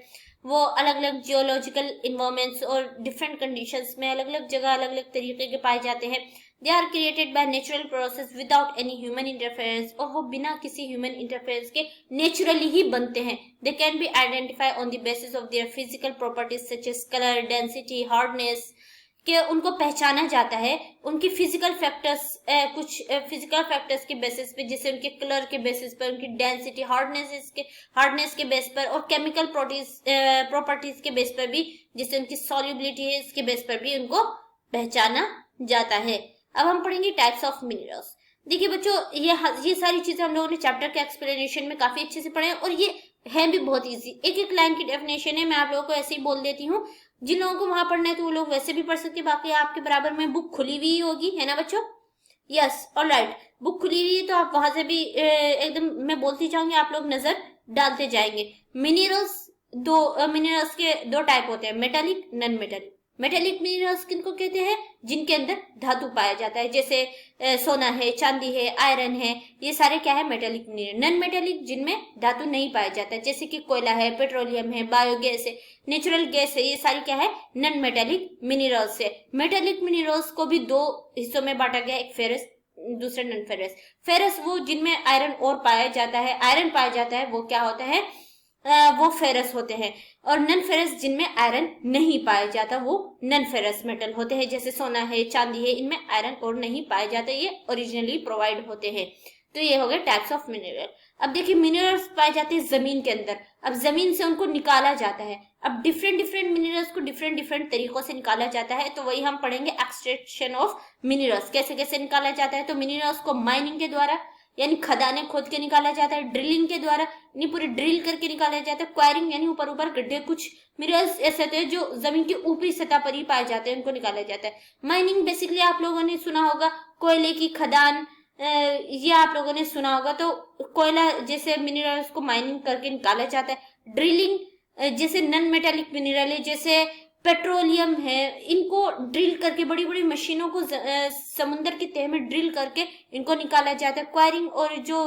वो अलग अलग जियोलॉजिकल इन्वायरमेंट्स और डिफरेंट कंडीशंस में अलग अलग जगह अलग अलग तरीके के पाए जाते हैं। They are created by natural process without any human interference, और वो बिना किसी ह्यूमन इंटरफेरेंस के नेचुरली ही बनते हैं। They can be identify on the basis of their physical properties such as colour, density, hardness, कि उनको पहचाना जाता है उनकी फिजिकल फैक्टर्स, कुछ फिजिकल फैक्टर्स के बेसिस पे, जैसे उनके कलर के बेसिस पर, उनकी डेंसिटी, हार्डनेस के बेस पर, और केमिकल प्रॉपर्टीज के बेस पर भी, जैसे उनकी सॉल्युबिलिटी है इसके बेस पर भी उनको पहचाना जाता है। अब हम पढ़ेंगे टाइप्स ऑफ मिनरल्स। देखिए बच्चों, ये सारी चीजें हम लोगों ने चैप्टर के एक्सप्लेनेशन में काफी अच्छे से पढ़े हैं, और ये है भी बहुत इजी। एक एक लाइन की डेफिनेशन है, मैं आप लोगों को ऐसे ही बोल देती हूँ। जिन लोगों को वहां पढ़ना है तो वो लोग वैसे भी पढ़ सकते हैं, बाकी आपके बराबर में बुक खुली हुई होगी, है ना बच्चों? यस, ऑलराइट, बुक खुली हुई है तो आप वहां से भी एकदम मैं बोलती जाऊंगी, आप लोग नजर डालते जाएंगे। मिनरल्स के दो टाइप होते हैं, metallic, non metallic. Metallic minerals किनको कहते हैं? जिनके अंदर धातु पाया जाता है, जैसे सोना है, चांदी है, आयरन है, ये सारे क्या है? Metallic mineral. नॉन मेटालिक जिनमें धातु नहीं पाया जाता है, जैसे कि कोयला है, पेट्रोलियम है, बायोगैस है, नेचुरल गैस है, ये सारी क्या है? नॉन मेटालिक मिनरल्स है। मेटालिक मिनरल्स को भी दो हिस्सों में बांटा गया, एक फेरस, दूसरा नॉन फेरस। फेरस वो जिनमें आयरन और पाया जाता है, आयरन पाया जाता है, वो क्या होता है? वो फेरस होते हैं। और नॉन फेरस जिनमें आयरन नहीं पाया जाता वो नॉन फेरस मेटल होते हैं, जैसे सोना है, चांदी है, इनमें आयरन और नहीं पाया जाता, ये ओरिजिनली प्रोवाइड होते हैं। तो ये हो गए टाइप्स ऑफ मिनरल। अब देखिए, मिनरल्स पाए जाते हैं जमीन के अंदर, अब जमीन से उनको निकाला जाता है। अब डिफरेंट मिनरल्स को डिफरेंट तरीकों से निकाला जाता है, तो वही हम पढ़ेंगे एक्सट्रैक्शन ऑफ मिनरल्स, कैसे कैसे निकाला जाता है। तो मिनरल्स को माइनिंग के द्वारा, यानी खदाने खोद के निकाला जाता है, ड्रिलिंग के द्वारा, यानी पूरे ड्रिल करके निकाला जाता है, क्वायरिंग यानी ऊपर ऊपर गड्ढे, कुछ मिनरल्स ऐसे होते हैं जो जमीन की ऊपरी सतह पर ही पाए जाते हैं, उनको निकाला जाता है। माइनिंग बेसिकली आप लोगों ने सुना होगा, कोयले की खदान, ये आप लोगों ने सुना होगा। तो कोयला जैसे मिनरल्स को माइनिंग करके निकाला जाता है। ड्रिलिंग जैसे नॉन मेटालिक मिनरल है, जैसे पेट्रोलियम है, इनको ड्रिल करके बड़ी बड़ी मशीनों को समुद्र की तह में ड्रिल करके इनको निकाला जाता है। क्वायरिंग, और जो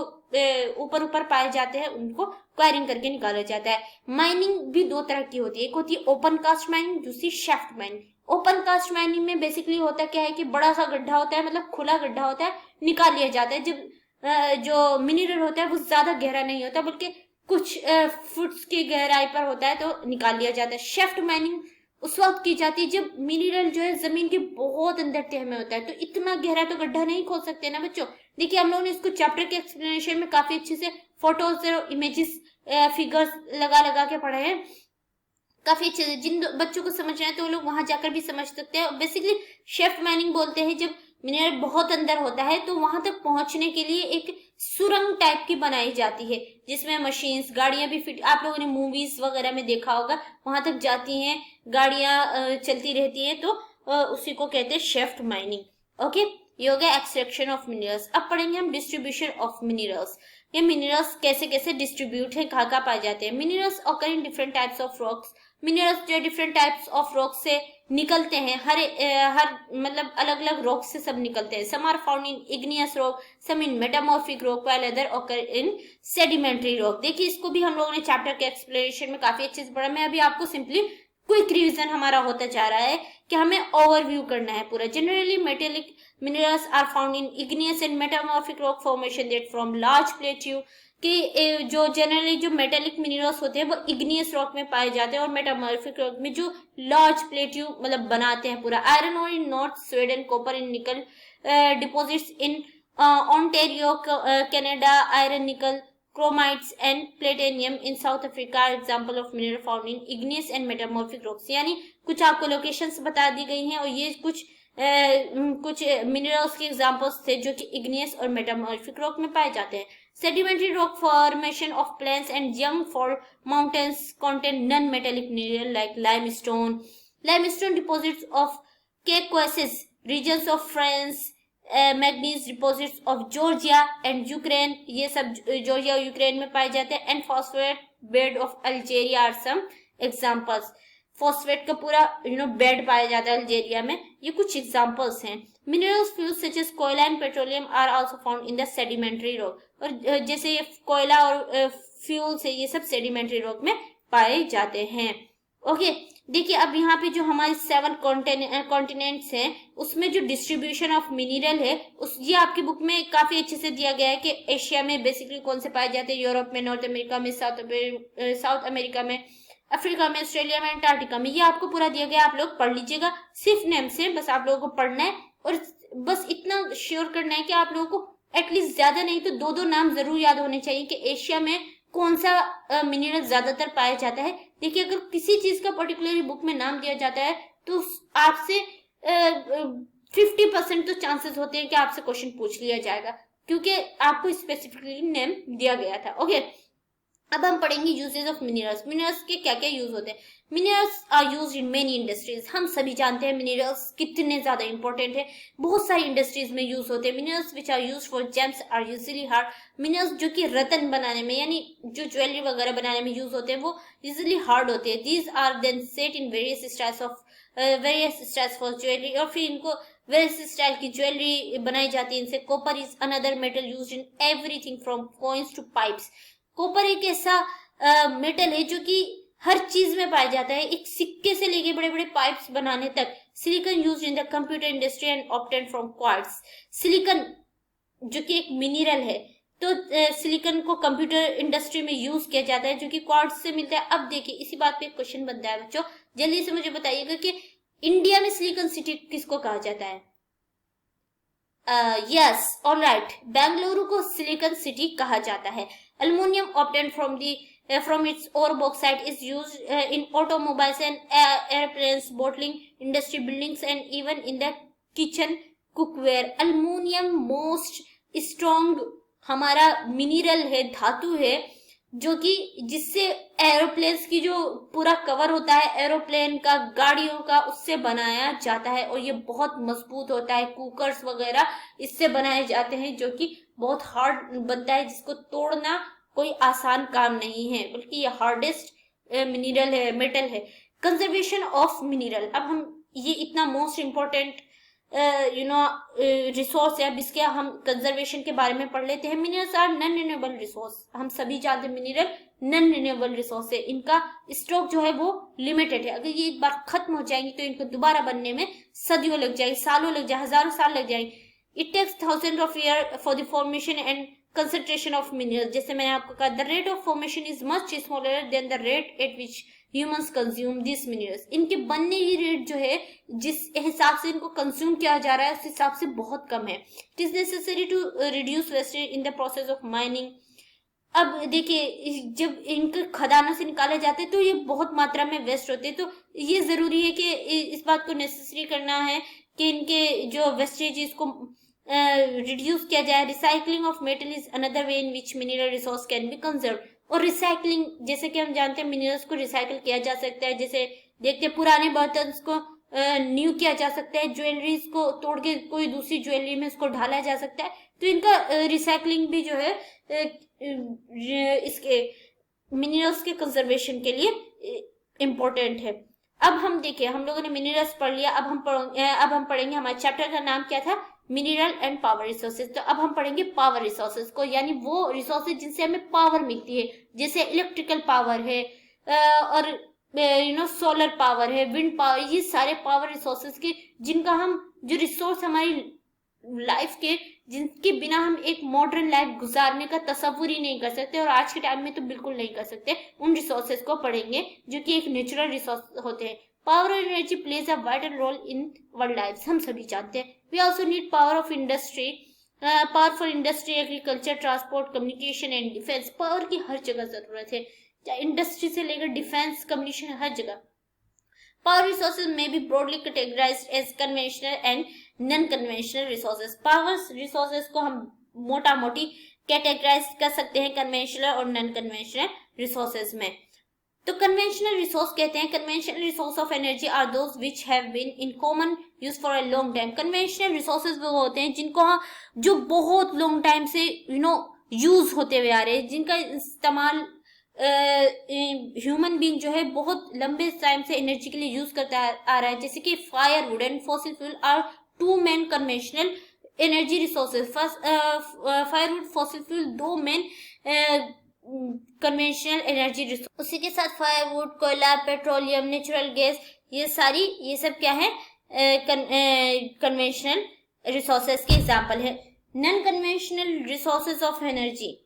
ऊपर ऊपर पाए जाते हैं उनको क्वायरिंग करके निकाला जाता है। माइनिंग भी दो तरह की होती है, एक होती है ओपन कास्ट माइनिंग, दूसरी shaft mining. Open cast mining में बेसिकली होता क्या है कि बड़ा सा गड्ढा होता है, मतलब खुला गड्ढा होता है, निकाल लिया जाता है। जब जो मिनरल होता है वो ज्यादा गहरा नहीं होता, बल्कि कुछ फुट्स की गहराई पर होता है, तो निकाल लिया जाता है। शाफ्ट माइनिंग उस वक्त की जाती है जब मिनरल जो है जमीन के बहुत अंदर तह में होता है, तो इतना गहरा तो गड्ढा नहीं खोद सकते ना बच्चों। देखिए, हम लोगों ने इसको चैप्टर के एक्सप्लेनेशन में काफी अच्छे से फोटोज और इमेजेस, फिगर्स लगा लगा के पढ़े हैं, काफी अच्छे से। जिन बच्चों को समझना है तो वो लोग वहां जाकर भी समझ सकते हैं। बेसिकली शाफ्ट माइनिंग बोलते हैं जब मिनरल बहुत अंदर होता है, तो वहां तक पहुंचने के लिए एक सुरंग टाइप की बनाई जाती है, जिसमें मशीन्स, गाड़ियां भी फिट, आप लोगों ने मूवीज वगैरह में देखा होगा, वहां तक जाती हैं गाड़ियां, चलती रहती हैं, तो उसी को कहते हैं शाफ्ट माइनिंग। ओके, ये हो गया एक्सट्रैक्शन ऑफ मिनरल्स। अब पढ़ेंगे हम डिस्ट्रीब्यूशन ऑफ मिनरल्स। ये मिनरल्स कैसे कैसे डिस्ट्रीब्यूट है, कहाँ कहाँ पाए जाते हैं। Minerals occur in different types of rocks. Minerals जो डिफरेंट टाइप्स ऑफ रॉक से निकलते हैं, हर मतलब अलग अलग रॉक से सब निकलते हैं। Some are found in igneous rock, some in metamorphic rock, while other occur in sedimentary rock. देखिए, इसको भी हम लोगों ने चैप्टर के एक्सप्लेनेशन में काफी अच्छे से पढ़ा। मैं अभी आपको सिंपली क्विक रिवीजन हमारा होता जा रहा है कि हमें ओवरव्यू करना है पूरा। Generally metallic minerals are found in igneous and metamorphic rock formation that from large plateau, कि जो जनरली जो मेटेलिक मिनरल्स होते हैं वो इग्नियस रॉक में पाए जाते हैं, और मेटामॉर्फिक रॉक में जो लार्ज प्लेट्यू मतलब बनाते हैं पूरा। आयरन और इन नॉर्थ स्वीडन, कॉपर इन निकल deposits in Ontario Canada, iron निकल chromites and platinum in south Africa example of mineral found in igneous and metamorphic rocks. यानी कुछ आपको लोकेशंस बता दी गई हैं, और ये कुछ मिनरल्स के एग्जांपल्स थे जो कि इग्नियस और मेटामॉर्फिक रॉक में पाए जाते हैं। Sedimentary rock formation of plains and young fault mountains contain non-metallic mineral like limestone. Limestone deposits of Caucasus regions of France, manganese deposits of Georgia and Ukraine, ये सब जॉर्जिया और Ukraine में पाए जाते हैं। And phosphate bed of Algeria are some examples. Phosphate का पूरा bed पाया जाता है अल्जीरिया में। ये कुछ एग्जांपल्स हैं। Minerals fuels such as koyla and petroleum are also found in the sedimentary rock. और जैसे ये कोयला और फ्यूल्स है, ये सब सेडिमेंट्री रॉक में पाए जाते हैं। ओके, देखिए अब यहाँ पे जो हमारे 7 कॉन्टिनेंट्स हैं उसमें जो डिस्ट्रीब्यूशन ऑफ मिनरल है उस ये आपकी बुक में काफी अच्छे से दिया गया है कि एशिया में बेसिकली कौन से पाए जाते हैं, यूरोप में, नॉर्थ अमेरिका में, साउथ अमेरिका में, अफ्रीका में, ऑस्ट्रेलिया में, अंटार्कटिका में। ये आपको पूरा दिया गया, आप लोग पढ़ लीजिएगा। सिर्फ नेम से बस आप लोगों को पढ़ना है और बस इतना श्योर करना है कि आप लोगों को एटलीस्ट ज्यादा नहीं तो 2-2 नाम जरूर याद होने चाहिए कि एशिया में कौन सा मिनरल ज्यादातर पाया जाता है। देखिए अगर किसी चीज का पर्टिकुलरली बुक में नाम दिया जाता है तो आपसे 50% तो चांसेस होते हैं कि आपसे क्वेश्चन पूछ लिया जाएगा, क्योंकि आपको स्पेसिफिकली नेम दिया गया था। ओके, अब हम पढ़ेंगे यूजेस ऑफ मिनरल्स। मिनरल्स के क्या क्या यूज होते हैं। Minerals are used in many industries. हम सभी जानते हैं मिनरल्स कितने ज्यादा इंपॉर्टेंट है, बहुत सारी इंडस्ट्रीज में यूज होते हैं। Minerals which are used for gems are usually hard. Minerals जो कि रत्न बनाने में यानी जो ज्वेलरी वगैरह बनाने में यूज होते हैं वो यूजुअली हार्ड होते हैं। These are then set in various styles for jewellery, और फिर इनको वेरियस स्टाइल की ज्वेलरी बनाई जाती है इनसे। Copper is another metal used in everything from coins to pipes. Copper एक ऐसा मेटल है जो कि हर चीज में पाया जाता है, एक सिक्के से लेके बड़े बड़े पाइप्स बनाने तक। Silicon used in the computer industry and obtain from quartz. Silicon जो कि एक मिनरल है, तो सिलिकॉन को कंप्यूटर इंडस्ट्री में यूज किया जाता है जो कि क्वार्ट्ज से मिलता है। अब देखिए इसी बात पे एक क्वेश्चन बनता है बच्चों, जल्दी से मुझे बताइएगा कि इंडिया में सिलिकॉन सिटी किसको कहा जाता है। यस, ऑलराइट, बेंगलुरु को सिलिकॉन सिटी कहा जाता है। Aluminium obtained from its ore bauxite is used in automobiles and airplanes, bottling industry, buildings and even in the kitchen cookware. Aluminium most strong हमारा मिनरल है, धातु है, जो कि जिससे एरोप्लेन्स की जो पूरा कवर होता है एरोप्लेन का, गाड़ियों का, उससे बनाया जाता है और ये बहुत मजबूत होता है। कुकर्स वगैरह इससे बनाए जाते हैं जो कि बहुत हार्ड बनता है, जिसको तोड़ना कोई आसान काम नहीं है, बल्कि ये हार्डेस्ट मिनरल है, मेटल है। कंजर्वेशन ऑफ मिनरल, अब हम ये इतना मोस्ट इम्पोर्टेंट रिसोर्स है, अब इसके हम कंजर्वेशन के बारे में पढ़ लेते हैं। Minerals are non renewable resource. हम सभी जानते हैं मिनरल नॉन रिन्यूएबल रिसोर्स है, इनका स्टॉक जो है वो लिमिटेड है। अगर ये एक बार खत्म हो जाएंगे तो इनको दोबारा बनने में सदियों लग जाएगी, सालों लग जाए, हजारों साल लग जाएंगे। It takes thousand of year for the formation and concentration of mineral. जैसे मैंने आपको कहा, the rate of formation is much smaller than the rate at which humans consume this minerals. इनके बनने की रेट जो है, जिस हिसाब से इनको कंज्यूम किया जा रहा है उस हिसाब से बहुत कम है। It is necessary to reduce wastage in the process of mining. अब देखिए जब इनके खदानों से निकाले जाते हैं तो ये बहुत मात्रा में वेस्ट होते हैं, तो ये जरूरी है कि इस बात को नेसेसरी करना है कि इनके जो वेस्टेज इसको रिड्यूस किया जाए। Recycling of metal is another way in which mineral resource can be conserve. और रिसाइकलिंग, जैसे कि हम जानते हैं मिनरल्स को रिसाइकिल किया जा सकता है, जैसे देखते हैं पुराने बर्तन को न्यू किया जा सकता है, ज्वेलरीज को तोड़ के कोई दूसरी ज्वेलरी में उसको ढाला जा सकता है, तो इनका रिसाइकलिंग भी जो है इसके मिनरल्स के कंजर्वेशन के लिए इम्पोर्टेंट है। अब हम देखिए, हम लोगों ने मिनरल्स पढ़ लिया, अब हम पढ़ेंगे, हमारे चैप्टर का नाम क्या था, मिनरल एंड पावर रिसोर्सेज। तो अब हम पढ़ेंगे पावर रिसोर्सेज को, यानी वो रिसोर्सेज जिनसे हमें पावर मिलती है, जैसे इलेक्ट्रिकल पावर है और सोलर पावर है, विंड पावर, ये सारे पावर रिसोर्सेज के जिनका हम जो रिसोर्स हमारी लाइफ के, जिनके बिना हम एक मॉडर्न लाइफ गुजारने का तस्वुर ही नहीं कर सकते और आज के टाइम में तो बिल्कुल नहीं कर सकते, उन रिसोर्सेज को पढ़ेंगे जो कि एक नेचुरल रिसोर्स होते हैं। पावर और energy plays a vital role in world life, हम सभी जानते हैं। We also need power of industry, power for industry, agriculture, transport, communication and defence. Power की हर जगह जरूरत है, चाहे इंडस्ट्री से लेकर डिफेंस, कम्युनिकेशन, हर जगह। Power resources may be broadly categorized as conventional and non-conventional resources. Power resources को हम मोटा मोटी कैटेगराइज कर सकते हैं कन्वेंशनल और नॉन कन्वेंशनल रिसोर्सेज में। तो कन्वेंशनल रिसोर्स कहते हैं, conventional resource of energy are those which have been in common use for a long time. Conventional resources वो होते हैं जिनको जो बहुत लॉन्ग टाइम से यूज होते हुए आ रहे हैं, जिनका इस्तेमाल ह्यूमन बीइंग जो है बहुत लंबे टाइम से एनर्जी के लिए यूज करता आ रहा है, जैसे कि firewood and fossil fuel are two main conventional energy resources. First firewood, fossil fuel दो मेन कन्वेंशनल एनर्जी रिसोर्स। उसी के साथ फायरवुड, कोयला, पेट्रोलियम, नेचुरल गैस, ये सब क्या है, कन्वेंशनल रिसोर्सेज के एग्जाम्पल है। Non conventional resources of energy,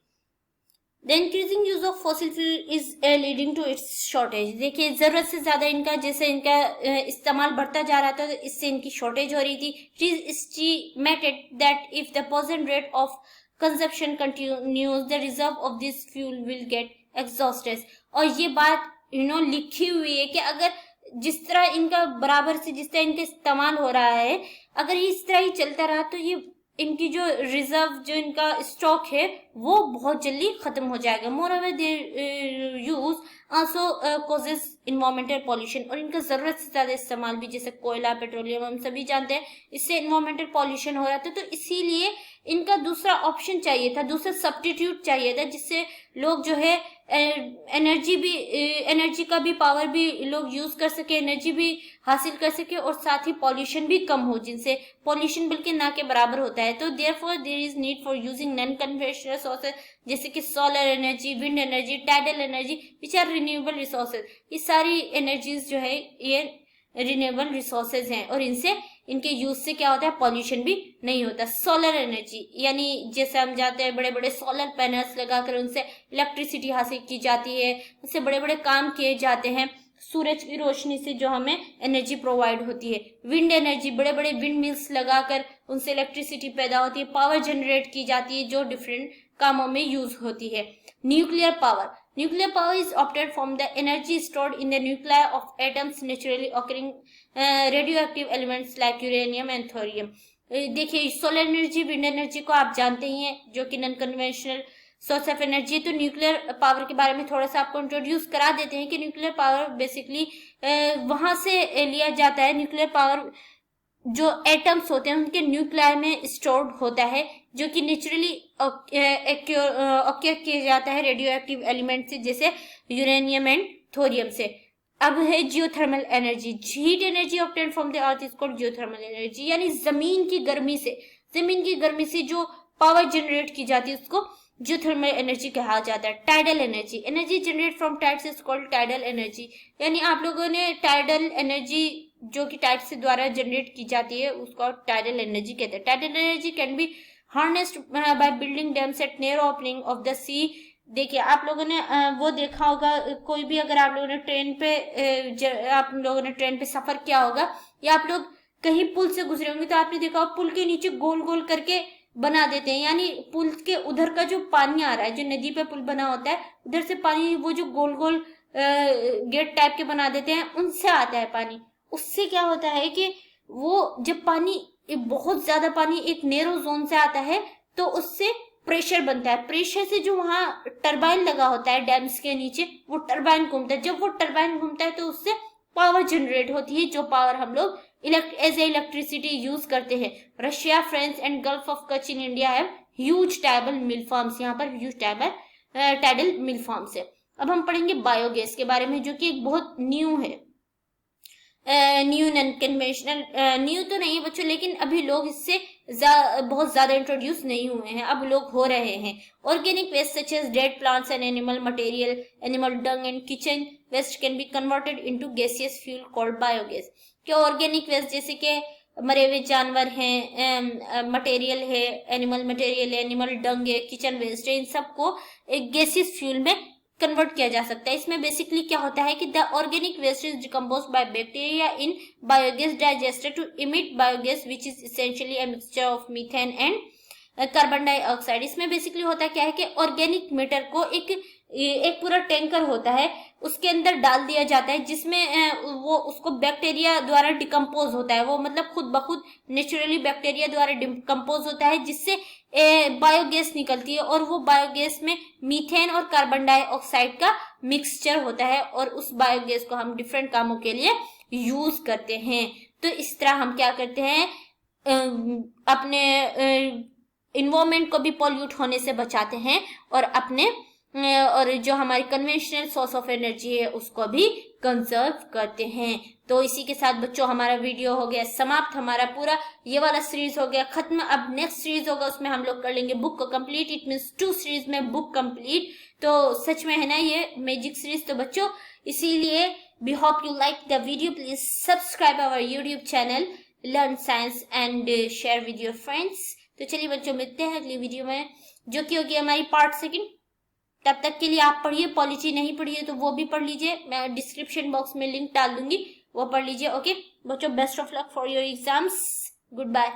the increasing use of fossil fuel is leading to its shortage. देखिए जरूरत से ज्यादा इनका जैसे इनका इस्तेमाल बढ़ता जा रहा था, तो इससे इनकी शॉर्टेज हो रही थी। It is estimated that if the present rate of consumption continues the reserve of this fuel will get exhausted. और ये बात लिखी हुई है कि अगर जिस तरह इनका बराबर से जिस तरह इनका इस्तेमाल हो रहा है, अगर ये इस तरह ही चलता रहा तो ये इनकी जो रिजर्व, जो इनका स्टॉक है, वो बहुत जल्दी खत्म हो जाएगा। Moreover their use also causes environmental pollution. और इनका जरूरत से ज्यादा इस्तेमाल भी, जैसे कोयला, पेट्रोलियम, हम सभी जानते हैं, इससे इन्वायरमेंटल पॉल्यूशन हो रहा था। तो इसीलिए इनका दूसरा ऑप्शन चाहिए था, दूसरा सब्स्टिट्यूट चाहिए था, जिससे लोग जो है एनर्जी का भी पावर भी लोग यूज कर सके, एनर्जी भी हासिल कर सके, और साथ ही पॉल्यूशन भी कम हो, जिनसे पॉल्यूशन बल्कि ना के बराबर होता है। तो therefore there is need for using non conventional sources, जैसे कि solar energy, wind energy, tidal energy, which are renewable resources. ये सारी एनर्जीज जो है ये रिन्यूएबल रिसोर्सेज हैं, और इनके यूज से क्या होता है, पॉल्यूशन भी नहीं होता। सोलर एनर्जी, यानी जैसे हम जाते हैं बड़े बड़े सोलर पैनल्स लगाकर उनसे इलेक्ट्रिसिटी हासिल की जाती है, उससे बड़े बड़े काम किए जाते हैं। सूरज की रोशनी से जो हमें एनर्जी प्रोवाइड होती है। विंड एनर्जी, बड़े बड़े विंड मिल्स लगाकर उनसे इलेक्ट्रिसिटी पैदा होती है, पावर जनरेट की जाती है, जो डिफरेंट कामों में यूज होती है। Nuclear power, nuclear power is obtained from the energy stored in the nuclei of atoms naturally occurring radioactive elements like uranium and thorium। देखिए सोलर एनर्जी, विंड एनर्जी को आप जानते ही हैं, जो कि non conventional source of energy. तो nuclear power के बारे में थोड़ा सा आपको इंट्रोड्यूस करा देते हैं कि न्यूक्लियर पावर बेसिकली वहां से लिया जाता है। न्यूक्लियर पावर जो एटम्स होते हैं उनके न्यूक्लियाई में स्टोर्ड होता है, जो कि नेचुरली ऑक्यूर किया जाता है रेडियो एक्टिव एलिमेंट से, जैसे यूरेनियम एंड थोरियम से। अब है geothermal energy. Heat energy obtained from the earth is called geothermal energy, यानी जमीन की गर्मी से जो पावर जनरेट की जाती है उसको जियोथर्मल एनर्जी कहा जाता है। Tidal energy, energy generate from tides is called tidal energy, यानी आप लोगों ने टाइडल एनर्जी जो कि टाइड से द्वारा जनरेट की जाती है उसको टाइडल एनर्जी कहते हैं। Tidal energy can be harnessed by building dams at near opening of the sea. देखिए आप लोगों ने वो देखा होगा, कोई भी अगर आप लोगों ने ट्रेन पे सफर किया होगा, या आप लोग कहीं पुल से गुजरे होंगे, तो आपने देखा पुल के नीचे गोल गोल करके बना देते हैं, यानी पुल के उधर का जो पानी आ रहा है, जो नदी पे पुल बना होता है, उधर से पानी वो जो गोल गोल गेट टाइप के बना देते हैं, उनसे आता है पानी। उससे क्या होता है कि वो जब पानी बहुत ज्यादा पानी एक नैरो जोन से आता है तो उससे प्रेशर बनता है। प्रेशर से जो वहां टरबाइन लगा होता है डैम्स के नीचे, वो टरबाइन घूमता है। जब वो टरबाइन घूमता है तो उससे पावर जनरेट होती है, जो पावर हम लोग एज ए इलेक्ट्रिसिटी यूज करते हैं। Russia, France and gulf of Kutch in India have huge tidal mill farms. यहाँ पर ह्यूज टाइडल मिल फार्म्स है। अब हम पढ़ेंगे बायोगैस के बारे में, जो कि एक बहुत न्यू है, न्यू नॉन कन्वेंशनल। न्यू तो नहीं है बच्चों, लेकिन अभी लोग इससे बहुत ज्यादा इंट्रोड्यूस नहीं हुए हैं, अब लोग हो रहे हैं। Organic waste such as dead plants and animal material, animal dung and kitchen waste can be converted into gaseous fuel called biogas. क्या ऑर्गेनिक वेस्ट जैसे कि मरे हुए जानवर हैं, मटेरियल है, एनिमल मटेरियल है, एनिमल डंग है, किचन वेस्ट है, इन सबको एक गैसियस फ्यूल में कन्वर्ट किया जा सकता है। इसमें बेसिकली क्या होता है कि the organic waste is decomposed by bacteria in biogas digester to emit biogas which is essentially a mixture of methane and carbon dioxide. इसमें बेसिकली होता क्या है कि ऑर्गेनिक मैटर को एक पूरा टैंकर होता है, उसके अंदर डाल दिया जाता है, जिसमें वो उसको बैक्टीरिया द्वारा डिकम्पोज होता है। वो मतलब खुद ब खुद नेचुरली बैक्टीरिया द्वारा डिकम्पोज होता है, जिससे बायोगैस निकलती है, और वो बायोगैस में मीथेन और कार्बन डाइऑक्साइड का मिक्सचर होता है, और उस बायोगैस को हम डिफरेंट कामों के लिए यूज करते हैं। तो इस तरह हम क्या करते हैं, अपने इन्वायरमेंट को भी पॉल्यूट होने से बचाते हैं, और अपने और जो हमारी कन्वेंशनल सोर्स ऑफ एनर्जी है उसको भी कंजर्व करते हैं। तो इसी के साथ बच्चों हमारा वीडियो हो गया समाप्त, हमारा पूरा ये वाला सीरीज हो गया खत्म। अब नेक्स्ट सीरीज होगा उसमें हम लोग कर लेंगे बुक को कंप्लीट, इट मीन्स 2 सीरीज में बुक कंप्लीट। तो सच में है ना ये मैजिक सीरीज। तो बच्चों इसीलिए we hope you like the video, please subscribe our YouTube channel learn science and share with your friends. तो चलिए बच्चों मिलते हैं अगली वीडियो में जो कि होगी हमारी पार्ट 2। तब तक के लिए आप पढ़िए, पॉलिटी नहीं पढ़िए तो वो भी पढ़ लीजिए, मैं डिस्क्रिप्शन बॉक्स में लिंक डाल दूंगी, वो पढ़ लीजिए। ओके बच्चों, best of luck for your exams, good bye.